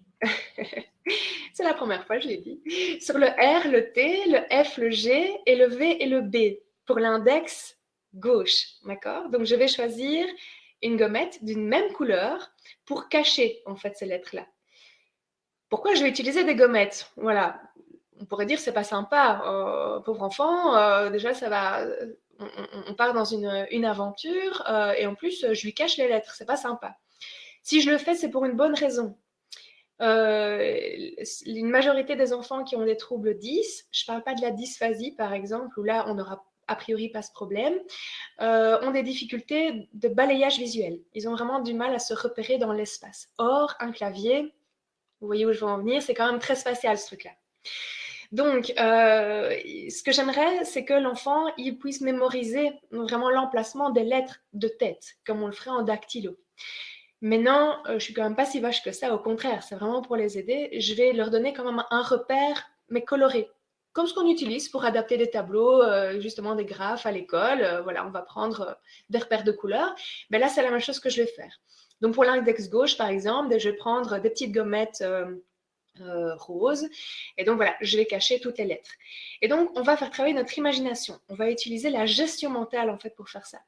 C'est la première fois, je l'ai dit. Sur le R, le T, le F, le G et le V et le B pour l'index gauche. D'accord? Donc, je vais choisir une gommette d'une même couleur pour cacher, en fait, ces lettres-là. Pourquoi je vais utiliser des gommettes? Voilà, on pourrait dire c'est pas sympa, pauvre enfant, déjà ça va, on part dans une aventure, et en plus je lui cache les lettres, c'est pas sympa. Si je le fais, c'est pour une bonne raison. Une majorité des enfants qui ont des troubles 10, je parle pas de la dysphasie par exemple, où là on n'aura a priori pas ce problème, ont des difficultés de balayage visuel. Ils ont vraiment du mal à se repérer dans l'espace. Or, un clavier, vous voyez où je veux en venir, c'est quand même très spatial ce truc-là. Donc, ce que j'aimerais, c'est que l'enfant il puisse mémoriser vraiment l'emplacement des lettres de tête, comme on le ferait en dactylo. Mais non, je suis quand même pas si vache que ça, au contraire, c'est vraiment pour les aider. Je vais leur donner quand même un repère, mais coloré, comme ce qu'on utilise pour adapter des tableaux, justement des graphes à l'école. Voilà, on va prendre des repères de couleurs. Mais là, c'est la même chose que je vais faire. Donc pour l'index gauche, par exemple, je vais prendre des petites gommettes roses. Et donc voilà, je vais cacher toutes les lettres. Et donc, on va faire travailler notre imagination. On va utiliser la gestion mentale, en fait, pour faire ça.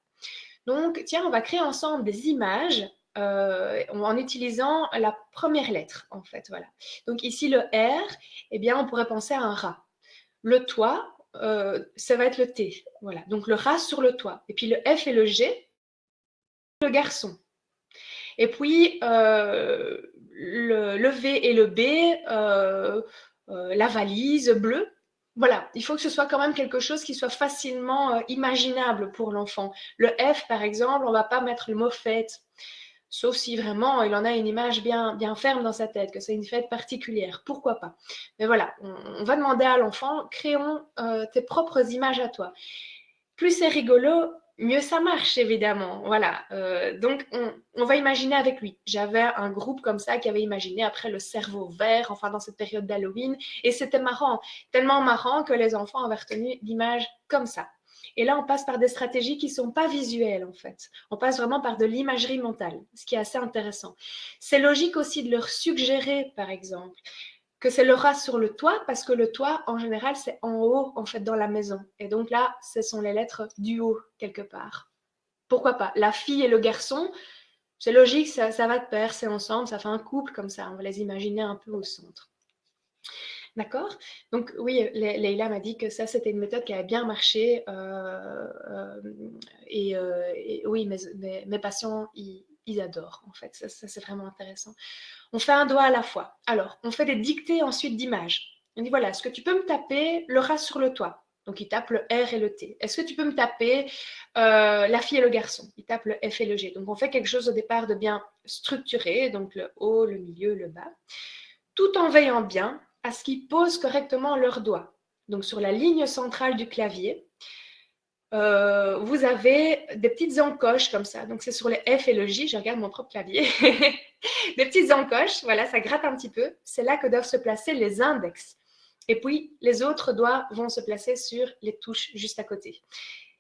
Donc, tiens, on va créer ensemble des images en utilisant la première lettre, en fait, voilà. Donc ici, le R, eh bien, on pourrait penser à un rat. Le toit, ça va être le T, voilà. Donc le rat sur le toit. Et puis le F et le G, le garçon. Et puis le V et le B, la valise bleue. Voilà, il faut que ce soit quand même quelque chose qui soit facilement imaginable pour l'enfant. Le F, par exemple, on ne va pas mettre le mot fête, sauf si vraiment il en a une image bien, bien ferme dans sa tête, que c'est une fête particulière. Pourquoi pas? Mais voilà, on va demander à l'enfant, créons tes propres images à toi. Plus c'est rigolo, mieux ça marche, évidemment. Voilà. Donc, on va imaginer avec lui. J'avais un groupe comme ça qui avait imaginé après le cerveau vert, enfin dans cette période d'Halloween. Et c'était marrant. Tellement marrant que les enfants avaient retenu l'image comme ça. Et là, on passe par des stratégies qui ne sont pas visuelles, en fait. On passe vraiment par de l'imagerie mentale, ce qui est assez intéressant. C'est logique aussi de leur suggérer, par exemple, que c'est le rat sur le toit, parce que le toit, en général, c'est en haut, en fait, dans la maison. Et donc là, ce sont les lettres du haut, quelque part. Pourquoi pas? La fille et le garçon, c'est logique, ça va de pair, c'est ensemble, ça fait un couple comme ça. On va les imaginer un peu au centre. D'accord? Donc oui, Leïla m'a dit que ça, c'était une méthode qui avait bien marché. Et oui, mes patients, ils adorent, en fait. Ça c'est vraiment intéressant. On fait un doigt à la fois. Alors, on fait des dictées ensuite d'images. On dit, voilà, est-ce que tu peux me taper le rat sur le toit? Donc, il tape le R et le T. Est-ce que tu peux me taper la fille et le garçon? Il tape le F et le G. Donc, on fait quelque chose au départ de bien structuré, donc le haut, le milieu, le bas, tout en veillant bien à ce qu'ils posent correctement leurs doigts. Donc, sur la ligne centrale du clavier, vous avez des petites encoches comme ça. Donc, c'est sur le F et le J. Je regarde mon propre clavier. Des petites encoches, voilà, ça gratte un petit peu. C'est là que doivent se placer les index. Et puis, les autres doigts vont se placer sur les touches juste à côté.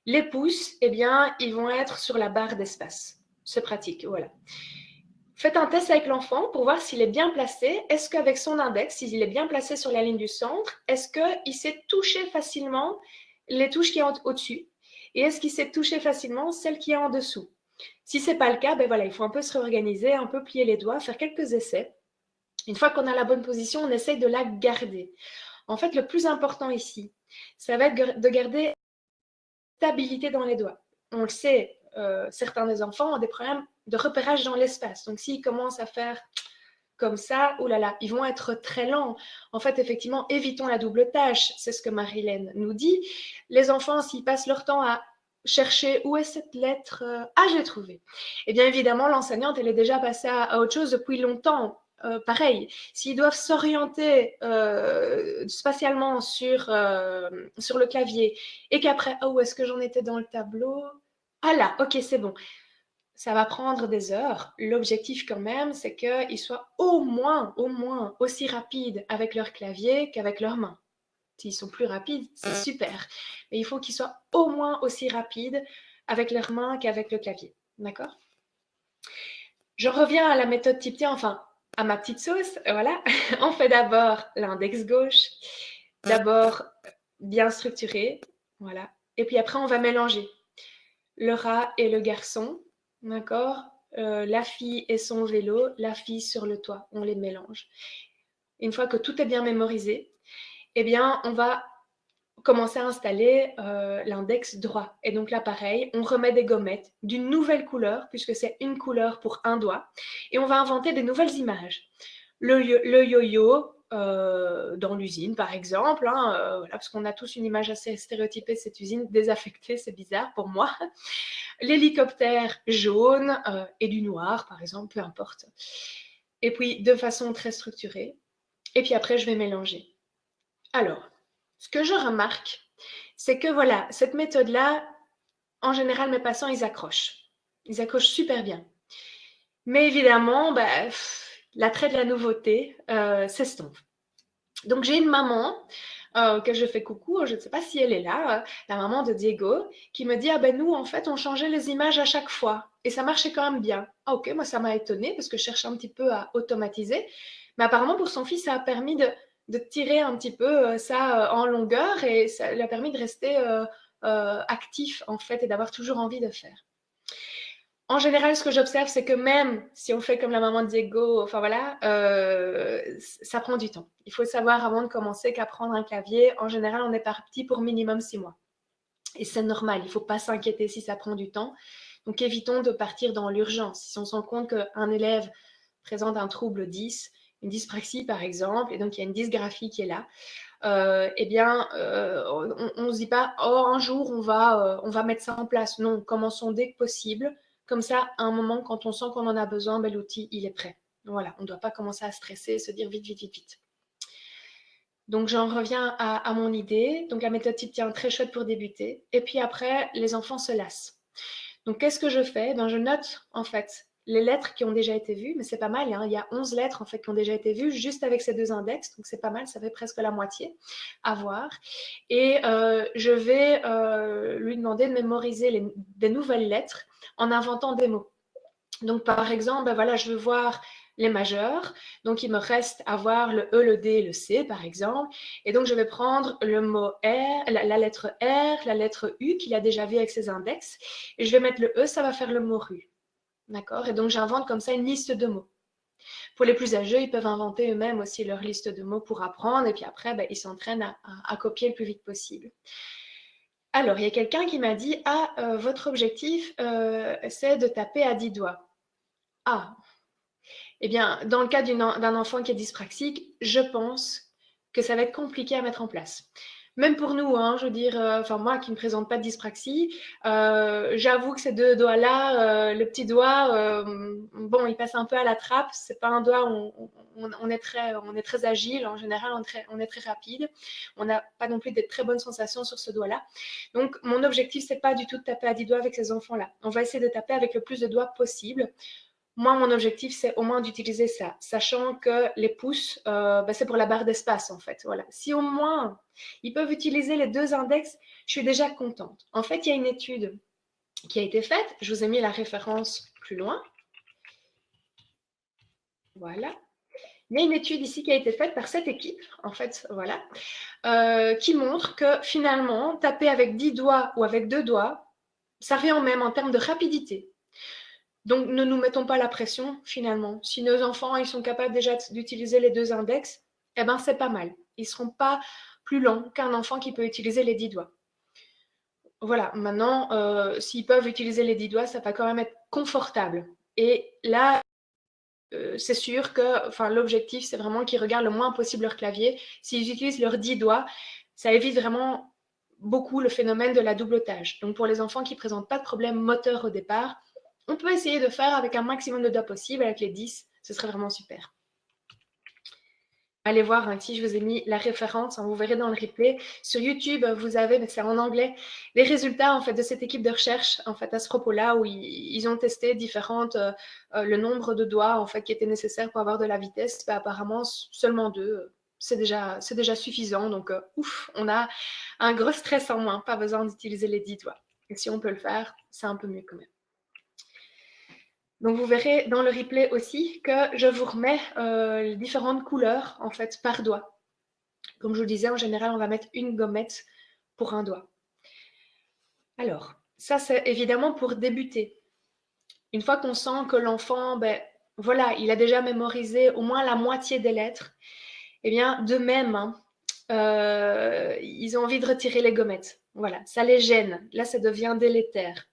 Les pouces, eh bien, ils vont être sur la barre d'espace. C'est pratique, voilà. Faites un test avec l'enfant pour voir s'il est bien placé. Est-ce qu'avec son index, s'il est bien placé sur la ligne du centre, est-ce qu'il sait toucher facilement les touches qui sont au-dessus? Et est-ce qu'il sait toucher facilement celles qui sont en dessous? Si ce n'est pas le cas, ben voilà, il faut un peu se réorganiser, un peu plier les doigts, faire quelques essais. Une fois qu'on a la bonne position, on essaye de la garder. En fait, le plus important ici, ça va être de garder stabilité dans les doigts. On le sait, certains des enfants ont des problèmes de repérage dans l'espace. Donc, s'ils commencent à faire comme ça, oh là là, ils vont être très lents. En fait, effectivement, évitons la double tâche. C'est ce que Marilène nous dit. Les enfants, s'ils passent leur temps à chercher où est cette lettre, ah, je l'ai trouvée. Eh bien, évidemment, l'enseignante, elle est déjà passée à autre chose depuis longtemps. Pareil, s'ils doivent s'orienter spatialement sur le clavier et qu'après, oh, où est-ce que j'en étais dans le tableau? Ah là, ok, c'est bon. Ça va prendre des heures. L'objectif quand même, c'est qu'ils soient au moins aussi rapides avec leur clavier qu'avec leurs mains. S'ils sont plus rapides, c'est super. Mais il faut qu'ils soient au moins aussi rapides avec leurs mains qu'avec le clavier. D'accord? Je reviens à la méthode type T, enfin, à ma petite sauce. Voilà. On fait d'abord l'index gauche. D'abord bien structuré. Voilà. Et puis après, on va mélanger le rat et le garçon. D'accord? La fille et son vélo, la fille sur le toit, on les mélange. une fois que tout est bien mémorisé, eh bien, on va commencer à installer l'index droit. Et donc là, pareil, on remet des gommettes d'une nouvelle couleur, puisque c'est une couleur pour un doigt, et on va inventer des nouvelles images. Le yo-yo dans l'usine, par exemple, hein, voilà, parce qu'on a tous une image assez stéréotypée de cette usine, désaffectée, c'est bizarre pour moi. L'hélicoptère jaune et du noir, par exemple, peu importe. Et puis, de façon très structurée. Et puis après, je vais mélanger. Alors, ce que je remarque, c'est que voilà, cette méthode-là, en général, mes patients, ils accrochent. Ils accrochent super bien. Mais évidemment, l'attrait de la nouveauté s'estompe. Donc, j'ai une maman que je fais coucou, je ne sais pas si elle est là, la maman de Diego, qui me dit, ah ben nous, en fait, on changeait les images à chaque fois. Et ça marchait quand même bien. Ah ok, moi, ça m'a étonnée parce que je cherchais un petit peu à automatiser. Mais apparemment, pour son fils, ça a permis de tirer un petit peu ça en longueur et ça lui a permis de rester actif, en fait, et d'avoir toujours envie de faire. En général, ce que j'observe, c'est que même si on fait comme la maman de Diego, enfin voilà, ça prend du temps. Il faut savoir avant de commencer qu'apprendre un clavier, en général, on est parti pour minimum 6 mois. Et c'est normal, il ne faut pas s'inquiéter si ça prend du temps. Donc évitons de partir dans l'urgence. Si on se rend compte qu'un élève présente un trouble 10, une dyspraxie par exemple, et donc il y a une dysgraphie qui est là, eh bien, on ne se dit pas, oh, un jour, on va mettre ça en place. Non, commençons dès que possible. Comme ça, à un moment, quand on sent qu'on en a besoin, l'outil, il est prêt. Voilà, on ne doit pas commencer à stresser, se dire vite, vite, vite, vite. Donc, j'en reviens à mon idée. Donc, la méthode type tient très chouette pour débuter. Et puis après, les enfants se lassent. Donc, qu'est-ce que je fais? Je note, en fait, les lettres qui ont déjà été vues, mais c'est pas mal, hein. Il y a 11 lettres en fait qui ont déjà été vues juste avec ces 2 index, donc c'est pas mal, ça fait presque la moitié à voir. Et je vais lui demander de mémoriser des nouvelles lettres en inventant des mots. Donc par exemple, voilà, je veux voir les majeurs, donc il me reste à voir le E, le D, le C par exemple, et donc je vais prendre le mot R, la lettre R, la lettre U qu'il a déjà vu avec ses index, et je vais mettre le E, ça va faire le mot rue. D'accord? Et donc, j'invente comme ça une liste de mots. Pour les plus âgés, ils peuvent inventer eux-mêmes aussi leur liste de mots pour apprendre. Et puis après, ils s'entraînent à copier le plus vite possible. Alors, il y a quelqu'un qui m'a dit, ah, votre objectif, c'est de taper à 10 doigts. Ah, eh bien, dans le cas d'un enfant qui est dyspraxique, je pense que ça va être compliqué à mettre en place. Même pour nous, hein, je veux dire, moi qui ne me présente pas de dyspraxie, j'avoue que ces 2 doigts-là, le petit doigt, bon, il passe un peu à la trappe. C'est pas un doigt où on est très agile. En général, on est très rapide. On n'a pas non plus des très bonnes sensations sur ce doigt-là. Donc, mon objectif, c'est pas du tout de taper à 10 doigts avec ces enfants-là. On va essayer de taper avec le plus de doigts possible. Moi, mon objectif, c'est au moins d'utiliser ça, sachant que les pouces, c'est pour la barre d'espace, en fait. Voilà. Si au moins ils peuvent utiliser les 2 index, je suis déjà contente. En fait, il y a une étude qui a été faite. Je vous ai mis la référence plus loin. Voilà. Il y a une étude ici qui a été faite par cette équipe, en fait, voilà, qui montre que finalement, taper avec 10 doigts ou avec 2 doigts, ça revient au même en termes de rapidité. Donc, ne nous mettons pas la pression, finalement. Si nos enfants, ils sont capables déjà d'utiliser les 2 index, eh ben, c'est pas mal. Ils ne seront pas plus lents qu'un enfant qui peut utiliser les 10 doigts. Voilà, maintenant, s'ils peuvent utiliser les 10 doigts, ça va quand même être confortable. Et là, c'est sûr que l'objectif, c'est vraiment qu'ils regardent le moins possible leur clavier. S'ils utilisent leurs 10 doigts, ça évite vraiment beaucoup le phénomène de la double tâche. Donc, pour les enfants qui ne présentent pas de problème moteur au départ, on peut essayer de faire avec un maximum de doigts possible, avec les 10, ce serait vraiment super. Allez voir, ici je vous ai mis la référence, vous verrez dans le replay. Sur YouTube, vous avez, mais c'est en anglais, les résultats en fait de cette équipe de recherche en fait à ce propos-là où ils ont testé le nombre de doigts en fait qui étaient nécessaires pour avoir de la vitesse. Apparemment seulement 2, c'est déjà suffisant. Donc ouf, on a un gros stress en moins, pas besoin d'utiliser les 10 doigts. Et si on peut le faire, c'est un peu mieux quand même. Donc vous verrez dans le replay aussi que je vous remets les différentes couleurs en fait par doigt. Comme je vous le disais, en général, on va mettre une gommette pour un doigt. Alors, ça c'est évidemment pour débuter. Une fois qu'on sent que l'enfant, voilà, il a déjà mémorisé au moins la moitié des lettres, Eh bien, de même, hein, ils ont envie de retirer les gommettes. Voilà, ça les gêne. Là, ça devient délétère.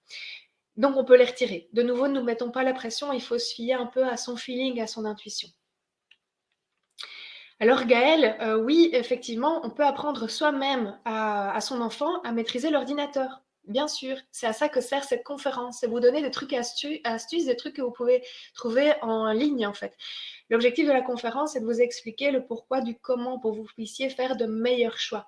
Donc, on peut les retirer. De nouveau, ne nous mettons pas la pression. Il faut se fier un peu à son feeling, à son intuition. Alors Gaëlle, oui, effectivement, on peut apprendre soi-même à son enfant à maîtriser l'ordinateur. Bien sûr, c'est à ça que sert cette conférence, c'est vous donner des trucs et astuces, des trucs que vous pouvez trouver en ligne en fait. L'objectif de la conférence, c'est de vous expliquer le pourquoi du comment pour que vous puissiez faire de meilleurs choix.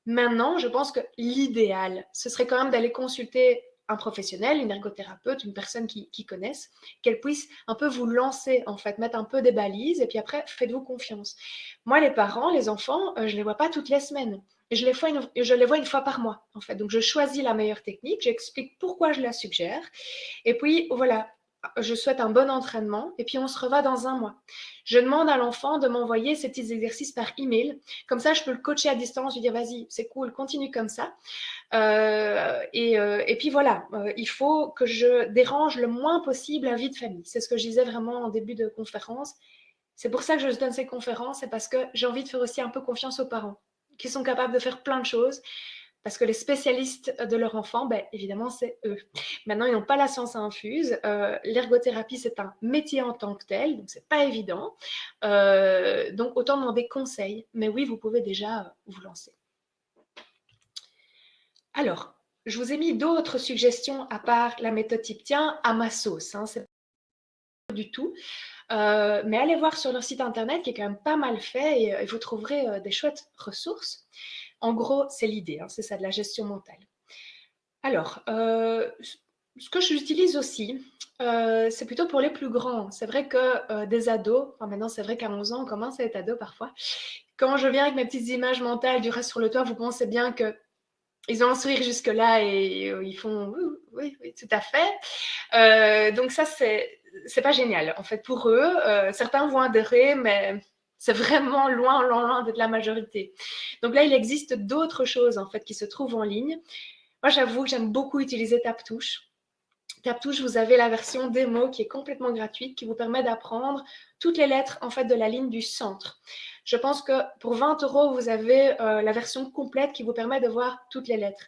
Maintenant, je pense que l'idéal, ce serait quand même d'aller consulter un professionnel, une ergothérapeute, une personne qui connaisse, qu'elle puisse un peu vous lancer, en fait, mettre un peu des balises, et puis après, faites-vous confiance. Moi, les parents, les enfants, je ne les vois pas toutes les semaines. Je les vois une fois par mois, en fait. Donc, je choisis la meilleure technique, j'explique pourquoi je la suggère, et puis, voilà, je souhaite un bon entraînement, et puis on se revoit dans un mois. Je demande à l'enfant de m'envoyer ces petits exercices par email. Comme ça, je peux le coacher à distance, lui dire vas-y, c'est cool, continue comme ça. Et puis voilà, il faut que je dérange le moins possible la vie de famille. C'est ce que je disais vraiment en début de conférence. C'est pour ça que je donne ces conférences, c'est parce que j'ai envie de faire aussi un peu confiance aux parents, qui sont capables de faire plein de choses. Parce que les spécialistes de leur enfant, ben, évidemment, c'est eux. Maintenant, ils n'ont pas la science infuse. L'ergothérapie, c'est un métier en tant que tel, donc c'est pas évident. Donc, autant demander conseil. Mais oui, vous pouvez déjà vous lancer. Alors, je vous ai mis d'autres suggestions à part la méthode type tien à ma sauce. Hein, c'est pas du tout. Mais allez voir sur leur site internet qui est quand même pas mal fait et vous trouverez des chouettes ressources. En gros, c'est l'idée, hein, c'est ça, de la gestion mentale. Alors, ce que j'utilise aussi, c'est plutôt pour les plus grands. C'est vrai que des ados, enfin maintenant c'est vrai qu'à 11 ans, on commence à être ado parfois. Quand je viens avec mes petites images mentales du reste sur le toit, vous pensez bien qu'ils ont un sourire jusque-là et ils font oui, oui, tout à fait. Donc ça, c'est pas génial. En fait, pour eux, certains vont adhérer, mais c'est vraiment loin, loin, loin d'être la majorité. Donc là, il existe d'autres choses en fait qui se trouvent en ligne. Moi, j'avoue que j'aime beaucoup utiliser TapTouche. TapTouche, vous avez la version démo qui est complètement gratuite, qui vous permet d'apprendre toutes les lettres en fait de la ligne du centre. Je pense que pour 20 €, vous avez la version complète qui vous permet de voir toutes les lettres.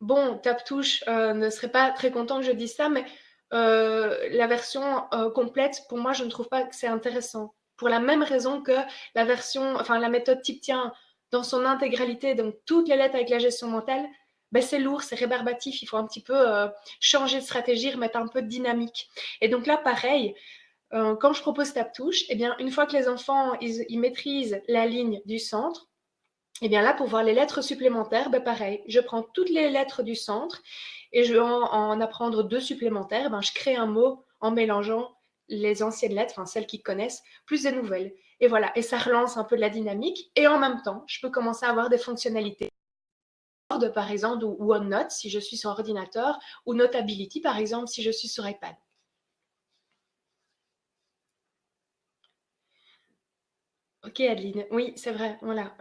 Bon, TapTouche ne serait pas très content que je dise ça, mais la version complète, pour moi, je ne trouve pas que c'est intéressant. Pour la même raison que la version, enfin la méthode type tien dans son intégralité, donc toutes les lettres avec la gestion mentale, ben c'est lourd, c'est rébarbatif, il faut un petit peu changer de stratégie, remettre un peu de dynamique. Et donc là, pareil, quand je propose TapTouche, eh bien, une fois que les enfants ils maîtrisent la ligne du centre, et bien là, pour voir les lettres supplémentaires, ben pareil, je prends toutes les lettres du centre et je veux en apprendre 2 supplémentaires. Ben, je crée un mot en mélangeant les anciennes lettres, enfin celles qu'ils connaissent, plus des nouvelles. Et voilà, et ça relance un peu de la dynamique. Et en même temps, je peux commencer à avoir des fonctionnalités de, par exemple, ou OneNote si je suis sur ordinateur, ou Notability, par exemple, si je suis sur iPad. Ok, Adeline. Oui, c'est vrai. Voilà.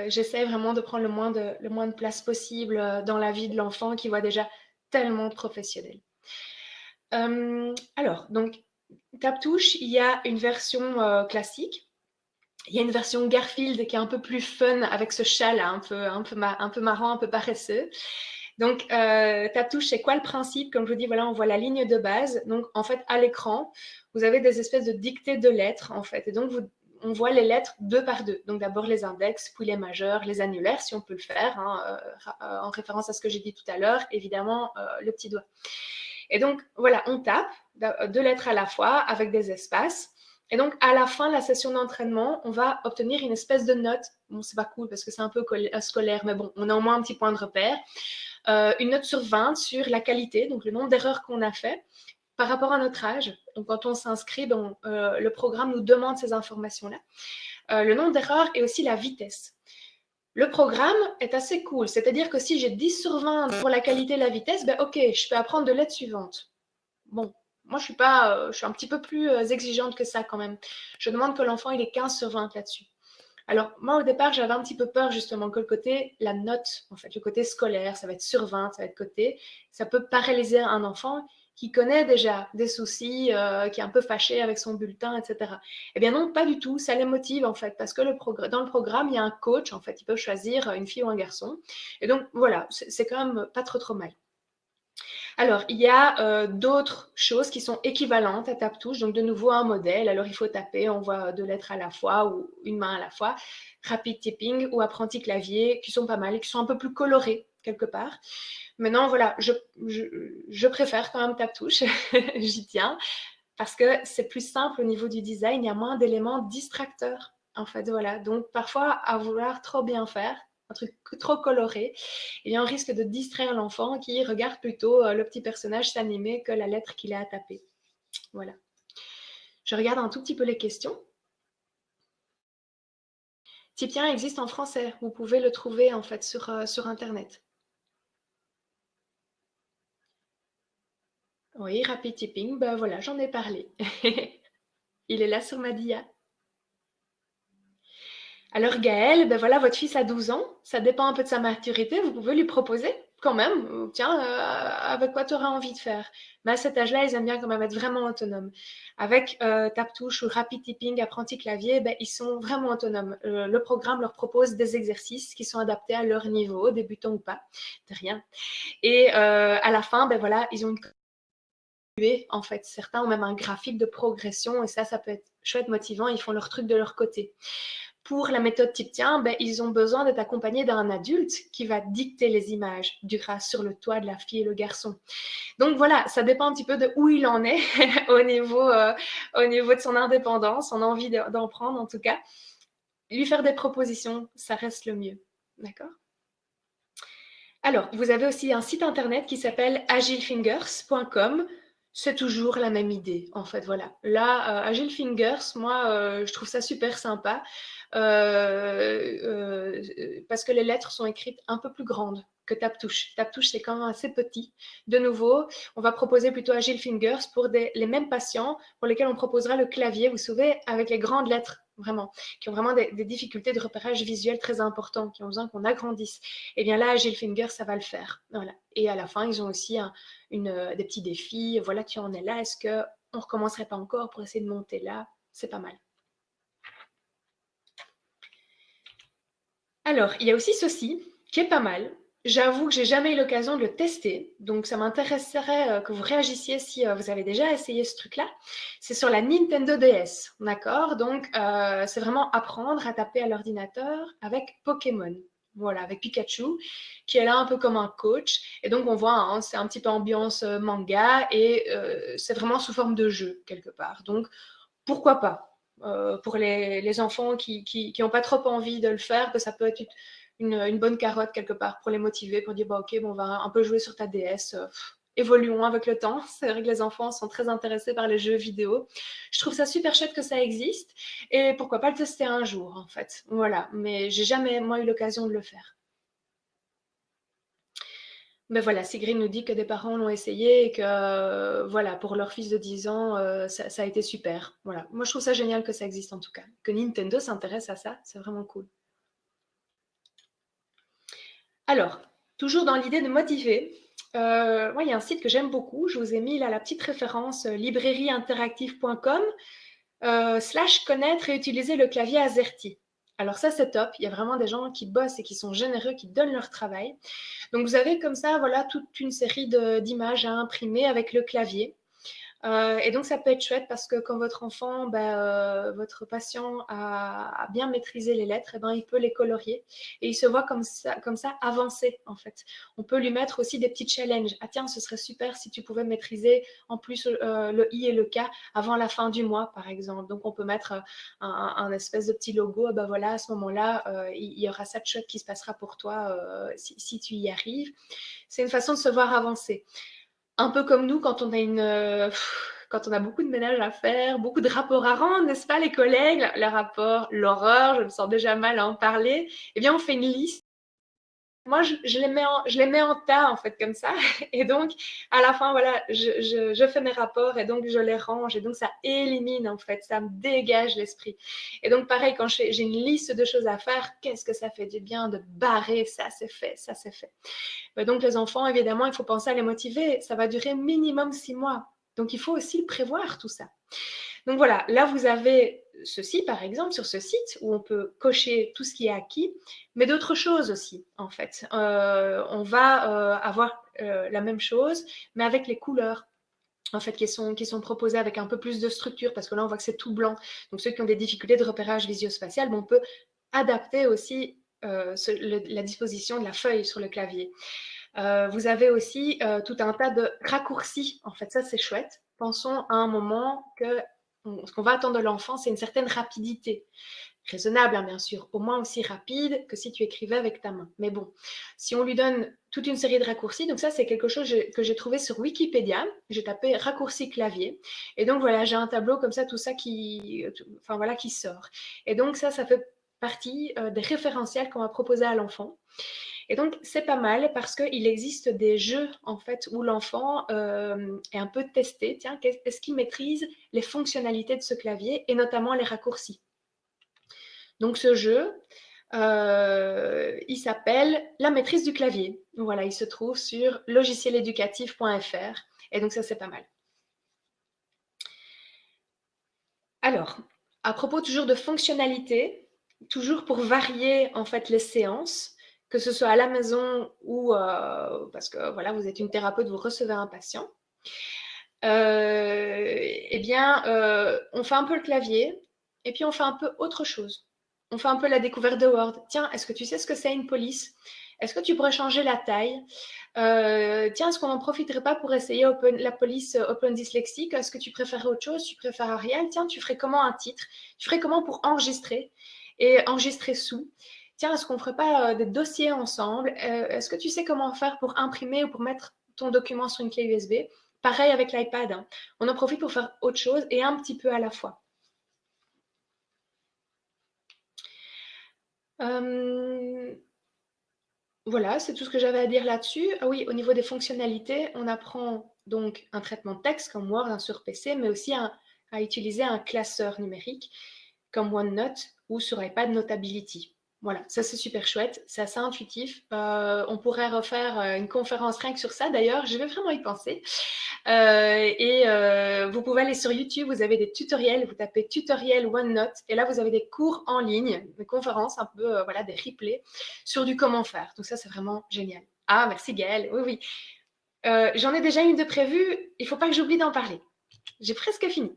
J'essaie vraiment de prendre le moins de place possible dans la vie de l'enfant qui voit déjà tellement de professionnels. Alors, donc, TapTouche, il y a une version classique. Il y a une version Garfield qui est un peu plus fun avec ce chat là, un peu marrant, un peu paresseux. Donc, TapTouche, c'est quoi le principe? Comme je vous dis, voilà, on voit la ligne de base. Donc, en fait, à l'écran, vous avez des espèces de dictées de lettres, en fait. Et donc, on voit les lettres deux par deux. Donc, d'abord les index, puis les majeurs, les annulaires, si on peut le faire, hein, en référence à ce que j'ai dit tout à l'heure. Évidemment, le petit doigt. Et donc, voilà, on tape deux lettres à la fois avec des espaces. Et donc, à la fin de la session d'entraînement, on va obtenir une espèce de note. Bon, c'est pas cool parce que c'est un peu scolaire, mais bon, on a au moins un petit point de repère. Une note sur 20 sur la qualité, donc le nombre d'erreurs qu'on a fait par rapport à notre âge. Donc, quand on s'inscrit, le programme nous demande ces informations-là. Le nombre d'erreurs et aussi la vitesse. Le programme est assez cool, c'est-à-dire que si j'ai 10 sur 20 pour la qualité et la vitesse, ben ok, je peux apprendre de lettres suivantes. Bon, moi je suis un petit peu plus exigeante que ça quand même. Je demande que l'enfant il ait 15 sur 20 là-dessus. Alors moi au départ j'avais un petit peu peur justement que le côté, la note, en fait, le côté scolaire, ça va être sur 20, ça va être coté, ça peut paralyser un enfant. qui connaît déjà des soucis, qui est un peu fâché avec son bulletin, etc. Eh bien non, pas du tout, ça les motive en fait, parce que dans le programme, il y a un coach, en fait, ils peuvent choisir une fille ou un garçon. Et donc voilà, c'est quand même pas trop mal. Alors, il y a d'autres choses qui sont équivalentes à tape-touche, donc de nouveau un modèle. Alors, il faut taper, on voit 2 lettres à la fois ou une main à la fois. Rapid typing ou apprenti clavier, qui sont pas mal et qui sont un peu plus colorés quelque part. Maintenant, voilà, je préfère quand même tape-touche, j'y tiens, parce que c'est plus simple au niveau du design, il y a moins d'éléments distracteurs, en fait, voilà. Donc, parfois, à vouloir trop bien faire, un truc trop coloré, eh bien, on risque de distraire l'enfant qui regarde plutôt le petit personnage s'animer que la lettre qu'il a à taper. Voilà. Je regarde un tout petit peu les questions. Tipien existe en français. Vous pouvez le trouver en fait sur Internet. Oui, Rapid Typing, ben voilà, j'en ai parlé. Il est là sur ma dia. Alors Gaël, ben voilà, votre fils a 12 ans, ça dépend un peu de sa maturité, vous pouvez lui proposer quand même, tiens, avec quoi tu auras envie de faire. Mais à cet âge-là, ils aiment bien quand même être vraiment autonomes. Avec tape-touche ou rapid typing, apprenti clavier, ben, ils sont vraiment autonomes. Le programme leur propose des exercices qui sont adaptés à leur niveau, débutants ou pas, de rien. Et à la fin, ben voilà, ils ont une en fait. Certains ont même un graphique de progression et ça peut être chouette, motivant, ils font leur truc de leur côté. Pour la méthode Tiptien, ben, ils ont besoin d'être accompagnés d'un adulte qui va dicter les images du gras sur le toit de la fille et le garçon. Donc voilà, ça dépend un petit peu de où il en est au niveau de son indépendance, son envie d'en prendre en tout cas. Lui faire des propositions, ça reste le mieux. D'accord ? Alors, vous avez aussi un site internet qui s'appelle agilefingers.com. C'est toujours la même idée, en fait, voilà. Là, Agile Fingers, moi, je trouve ça super sympa parce que les lettres sont écrites un peu plus grandes que tape-touche. Tape-touche, c'est quand même assez petit. De nouveau, on va proposer plutôt Agile Fingers pour les mêmes patients pour lesquels on proposera le clavier, vous savez, avec les grandes lettres, vraiment, qui ont vraiment des difficultés de repérage visuel très importantes, qui ont besoin qu'on agrandisse. Et bien là, Agile Fingers, ça va le faire. Voilà. Et à la fin, ils ont aussi des petits défis. Voilà, tu en es là. Est-ce qu'on ne recommencerait pas encore pour essayer de monter là? C'est pas mal. Alors, il y a aussi ceci, qui est pas mal. J'avoue que j'ai jamais eu l'occasion de le tester, donc ça m'intéresserait que vous réagissiez si vous avez déjà essayé ce truc-là. C'est sur la Nintendo DS, d'accord? Donc, c'est vraiment apprendre à taper à l'ordinateur avec Pokémon. Voilà, avec Pikachu, qui est là un peu comme un coach. Et donc, on voit, hein, c'est un petit peu ambiance manga et c'est vraiment sous forme de jeu, quelque part. Donc, pourquoi pas? Pour les enfants qui n'ont pas trop envie de le faire, que ça peut être une bonne carotte quelque part pour les motiver, pour dire bah, ok, bon, on va un peu jouer sur ta DS, évoluons avec le temps. C'est vrai que les enfants sont très intéressés par les jeux vidéo. Je trouve ça super chouette que ça existe et pourquoi pas le tester un jour en fait. Voilà, mais j'ai jamais moi eu l'occasion de le faire. Mais voilà, Sigrid nous dit que des parents l'ont essayé et que voilà, pour leur fils de 10 ans, ça a été super. Voilà. Moi, je trouve ça génial que ça existe en tout cas. Que Nintendo s'intéresse à ça, c'est vraiment cool. Alors, toujours dans l'idée de motiver, moi, il y a un site que j'aime beaucoup. Je vous ai mis là la petite référence librairieinteractive.com / connaître et utiliser le clavier AZERTY. Alors ça, c'est top. Il y a vraiment des gens qui bossent et qui sont généreux, qui donnent leur travail. Donc vous avez comme ça, voilà, toute une série d'images à imprimer avec le clavier. Et donc ça peut être chouette parce que quand votre enfant, votre patient a bien maîtrisé les lettres, et ben, il peut les colorier et il se voit comme ça avancer en fait. On peut lui mettre aussi des petits challenges. Ah tiens, ce serait super si tu pouvais maîtriser en plus le I et le K avant la fin du mois par exemple. Donc on peut mettre un espèce de petit logo. Ben voilà, à ce moment-là, il y aura ça de chouette qui se passera pour toi si tu y arrives. C'est une façon de se voir avancer. Un peu comme nous quand on a beaucoup de ménage à faire, beaucoup de rapports à rendre, n'est-ce pas les collègues? Le rapport, l'horreur, je me sens déjà mal à en parler. Eh bien, on fait une liste moi, je les mets en tas, en fait, comme ça. Et donc, à la fin, voilà, je fais mes rapports et donc je les range. Et donc, ça élimine, en fait, ça me dégage l'esprit. Et donc, pareil, quand j'ai une liste de choses à faire, qu'est-ce que ça fait du bien de barrer, ça c'est fait, ça c'est fait. Donc, les enfants, évidemment, il faut penser à les motiver. Ça va durer minimum 6 mois. Donc, il faut aussi prévoir tout ça. Donc voilà, là vous avez ceci par exemple sur ce site où on peut cocher tout ce qui est acquis, mais d'autres choses aussi en fait. On va avoir la même chose, mais avec les couleurs en fait qui sont proposées avec un peu plus de structure, parce que là on voit que c'est tout blanc. Donc ceux qui ont des difficultés de repérage visio-spatial, on peut adapter aussi la disposition de la feuille sur le clavier. Vous avez aussi tout un tas de raccourcis. En fait, ça, c'est chouette. Pensons à un moment que ce qu'on va attendre de l'enfant, c'est une certaine rapidité. Raisonnable, hein, bien sûr, au moins aussi rapide que si tu écrivais avec ta main. Mais bon, si on lui donne toute une série de raccourcis, donc ça, c'est quelque chose que j'ai trouvé sur Wikipédia. J'ai tapé raccourci clavier. Et donc, voilà, j'ai un tableau comme ça, tout ça enfin, voilà, qui sort. Et donc, ça fait partie des référentiels qu'on va proposer à l'enfant. Et donc, c'est pas mal parce qu'il existe des jeux, en fait, où l'enfant est un peu testé. Tiens, est-ce qu'il maîtrise les fonctionnalités de ce clavier et notamment les raccourcis? Donc, ce jeu, il s'appelle La maîtrise du clavier. Voilà, il se trouve sur logicieléducatif.fr. Et donc, ça, c'est pas mal. Alors, à propos toujours de fonctionnalités, toujours pour varier, en fait, les séances, que ce soit à la maison ou parce que voilà, vous êtes une thérapeute, vous recevez un patient, eh bien, on fait un peu le clavier et puis on fait un peu autre chose. On fait un peu la découverte de Word. Tiens, est-ce que tu sais ce que c'est une police? Est-ce que tu pourrais changer la taille? Tiens, est-ce qu'on n'en profiterait pas pour essayer la police Open Dyslexique? Est-ce que tu préférais autre chose? Tu préfères Arial? Tiens, tu ferais comment un titre? Tu ferais comment pour enregistrer et enregistrer sous? Tiens, est-ce qu'on ne ferait pas des dossiers ensemble? Est-ce que tu sais comment faire pour imprimer ou pour mettre ton document sur une clé USB? Pareil avec l'iPad, hein. On en profite pour faire autre chose et un petit peu à la fois. Voilà, c'est tout ce que j'avais à dire là-dessus. Ah oui, au niveau des fonctionnalités, on apprend donc un traitement de texte comme Word sur PC, mais aussi à utiliser un classeur numérique comme OneNote ou sur iPad Notability. Voilà, ça c'est super chouette, c'est assez intuitif. On pourrait refaire une conférence rien que sur ça d'ailleurs, je vais vraiment y penser. Vous pouvez aller sur YouTube, vous avez des tutoriels, vous tapez tutoriel OneNote et là vous avez des cours en ligne, des conférences un peu, voilà, des replays sur du comment faire. Donc ça c'est vraiment génial. Ah merci Gaëlle, oui oui. J'en ai déjà une de prévue, il ne faut pas que j'oublie d'en parler. J'ai presque fini.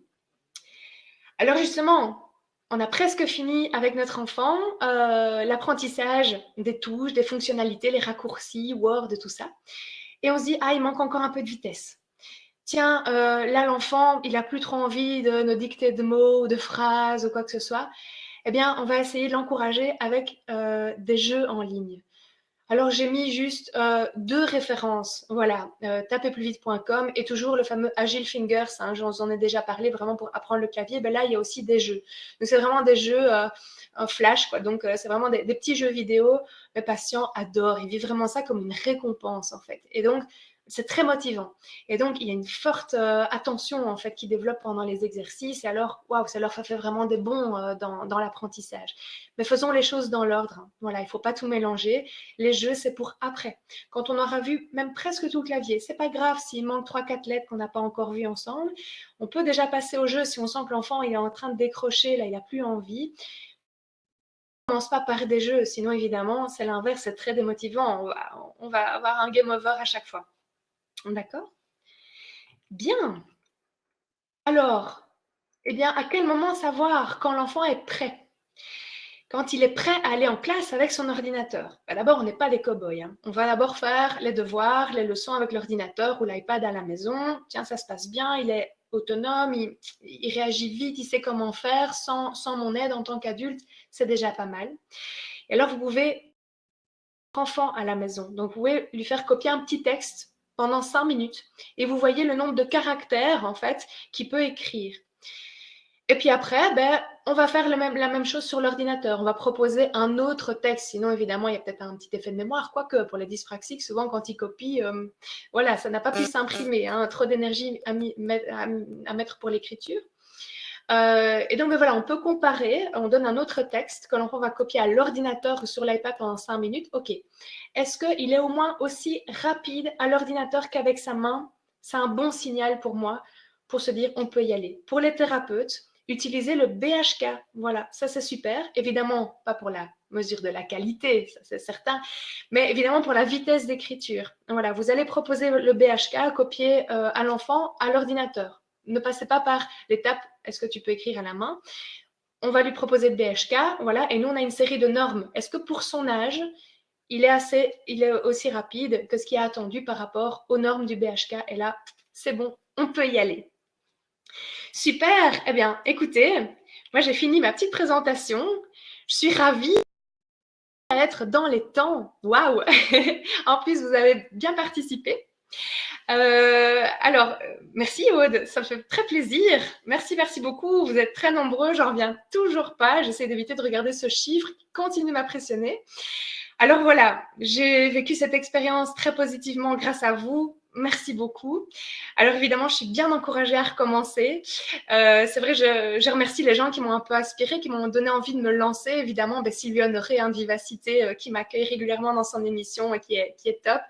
Alors justement, on a presque fini avec notre enfant, l'apprentissage des touches, des fonctionnalités, les raccourcis, Word, tout ça. Et on se dit, ah, il manque encore un peu de vitesse. Tiens, là, l'enfant, il n'a plus trop envie de nous dicter de mots ou de phrases ou quoi que ce soit. Eh bien, on va essayer de l'encourager avec des jeux en ligne. Alors, j'ai mis juste 2 références. Voilà, taperplusvite.com et toujours le fameux Agile Fingers. Hein, j'en ai déjà parlé vraiment pour apprendre le clavier. Ben là, il y a aussi des jeux. Donc, c'est vraiment des jeux en flash, quoi. Donc, c'est vraiment des petits jeux vidéo. Mes patients adorent. Ils vivent vraiment ça comme une récompense, en fait. Et donc, c'est très motivant. Et donc, il y a une forte attention, en fait, qui développe pendant les exercices. Et alors, waouh, ça leur fait vraiment des bons dans l'apprentissage. Mais faisons les choses dans l'ordre. Hein. Voilà, il ne faut pas tout mélanger. Les jeux, c'est pour après. Quand on aura vu même presque tout le clavier, c'est pas grave s'il manque 3-4 lettres qu'on n'a pas encore vues ensemble. On peut déjà passer au jeu si on sent que l'enfant il est en train de décrocher, là, il n'a plus envie. On ne commence pas par des jeux, sinon évidemment, c'est l'inverse, c'est très démotivant. On va avoir un game over à chaque fois. D'accord? Bien. Alors, eh bien, à quel moment savoir quand l'enfant est prêt? Quand il est prêt à aller en classe avec son ordinateur. Ben d'abord, on n'est pas des cow-boys. Hein. On va d'abord faire les devoirs, les leçons avec l'ordinateur ou l'iPad à la maison. Tiens, ça se passe bien, il est autonome, il réagit vite, il sait comment faire sans mon aide en tant qu'adulte. C'est déjà pas mal. Et alors, vous pouvez enfant à la maison. Donc, vous pouvez lui faire copier un petit texte pendant 5 minutes et vous voyez le nombre de caractères, en fait, qu'il peut écrire. Et puis après, ben, on va faire la même chose sur l'ordinateur. On va proposer un autre texte. Sinon, évidemment, il y a peut-être un petit effet de mémoire. Quoique, pour les dyspraxiques, souvent, quand ils copient, voilà, ça n'a pas pu s'imprimer. Hein, trop d'énergie à mettre pour l'écriture. Et donc, ben voilà, on peut comparer. On donne un autre texte que l'enfant va copier à l'ordinateur ou sur l'iPad pendant 5 minutes. OK. Est-ce qu'il est au moins aussi rapide à l'ordinateur qu'avec sa main? C'est un bon signal pour moi pour se dire on peut y aller. Pour les thérapeutes, utiliser le BHK. Voilà, ça c'est super. Évidemment, pas pour la mesure de la qualité, ça c'est certain, mais évidemment pour la vitesse d'écriture. Voilà, vous allez proposer le BHK à copier à l'enfant à l'ordinateur. Ne passez pas par l'étape est-ce que tu peux écrire à la main. On va lui proposer le BHK, voilà, et nous on a une série de normes. Est-ce que pour son âge, il est aussi rapide que ce qui est attendu par rapport aux normes du BHK? Et là, c'est bon, on peut y aller. Super. Eh bien, écoutez, moi j'ai fini ma petite présentation. Je suis ravie d'être dans les temps. Waouh. En plus, vous avez bien participé. Alors, merci Aude, ça me fait très plaisir. Merci beaucoup. Vous êtes très nombreux, j'en reviens toujours pas. J'essaie d'éviter de regarder ce chiffre qui continue de m'impressionner. Alors voilà, j'ai vécu cette expérience très positivement grâce à vous. Merci beaucoup. Alors évidemment, je suis bien encouragée à recommencer. C'est vrai, je remercie les gens qui m'ont un peu inspirée, qui m'ont donné envie de me lancer. Évidemment, Sylvie Honoré, hein, de Vivacité, qui m'accueille régulièrement dans son émission et qui est top.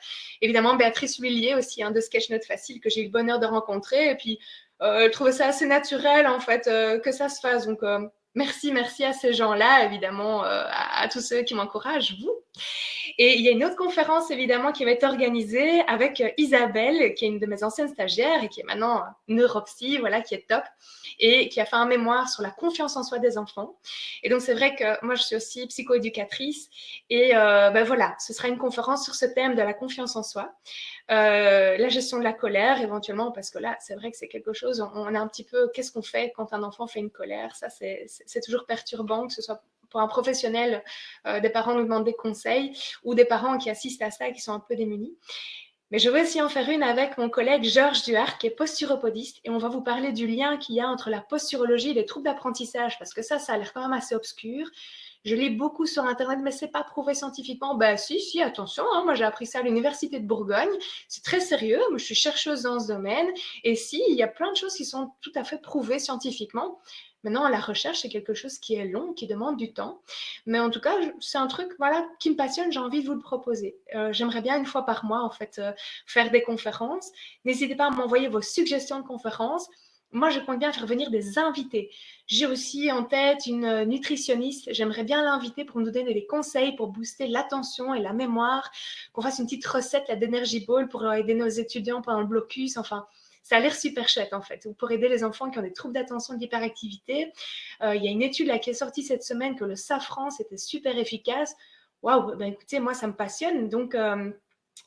Évidemment, Béatrice Huillier aussi, hein, de Sketch Note Facile, que j'ai eu le bonheur de rencontrer. Et puis, je trouvais ça assez naturel, en fait, que ça se fasse. Donc, merci à ces gens-là, évidemment, à tous ceux qui m'encouragent, vous. Et il y a une autre conférence, évidemment, qui va être organisée avec Isabelle, qui est une de mes anciennes stagiaires et qui est maintenant neuropsy, voilà, qui est top, et qui a fait un mémoire sur la confiance en soi des enfants. Et donc, c'est vrai que moi, je suis aussi psychoéducatrice. Et ben voilà, ce sera une conférence sur ce thème de la confiance en soi. La gestion de la colère, éventuellement, parce que là, c'est vrai que c'est quelque chose, on a un petit peu, qu'est-ce qu'on fait quand un enfant fait une colère? Ça, c'est toujours perturbant, que ce soit pour un professionnel, des parents nous demandent des conseils, ou des parents qui assistent à ça, qui sont un peu démunis. Mais je vais aussi en faire une avec mon collègue Georges Duhart, qui est posturopodiste, et on va vous parler du lien qu'il y a entre la posturologie et les troubles d'apprentissage, parce que ça a l'air quand même assez obscur. Je lis beaucoup sur Internet, mais c'est pas prouvé scientifiquement. Ben si, attention, hein, moi j'ai appris ça à l'Université de Bourgogne. C'est très sérieux, moi je suis chercheuse dans ce domaine. Et si, il y a plein de choses qui sont tout à fait prouvées scientifiquement. Maintenant, la recherche, c'est quelque chose qui est long, qui demande du temps. Mais en tout cas, c'est un truc voilà, qui me passionne, j'ai envie de vous le proposer. J'aimerais bien une fois par mois, en fait, faire des conférences. N'hésitez pas à m'envoyer vos suggestions de conférences. Moi, je compte bien faire venir des invités. J'ai aussi en tête une nutritionniste. J'aimerais bien l'inviter pour nous donner des conseils pour booster l'attention et la mémoire, qu'on fasse une petite recette d'Energy Ball pour aider nos étudiants pendant le blocus. Enfin, ça a l'air super chouette en fait. Pour aider les enfants qui ont des troubles d'attention et d'hyperactivité. Il y a une étude là, qui est sortie cette semaine que le safran, c'était super efficace. Waouh, ben écoutez, moi, ça me passionne. Donc,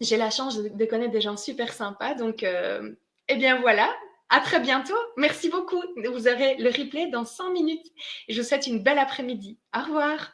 j'ai la chance de connaître des gens super sympas. Donc, eh bien voilà, à très bientôt. Merci beaucoup. Vous aurez le replay dans 100 minutes. Et je vous souhaite une belle après-midi. Au revoir.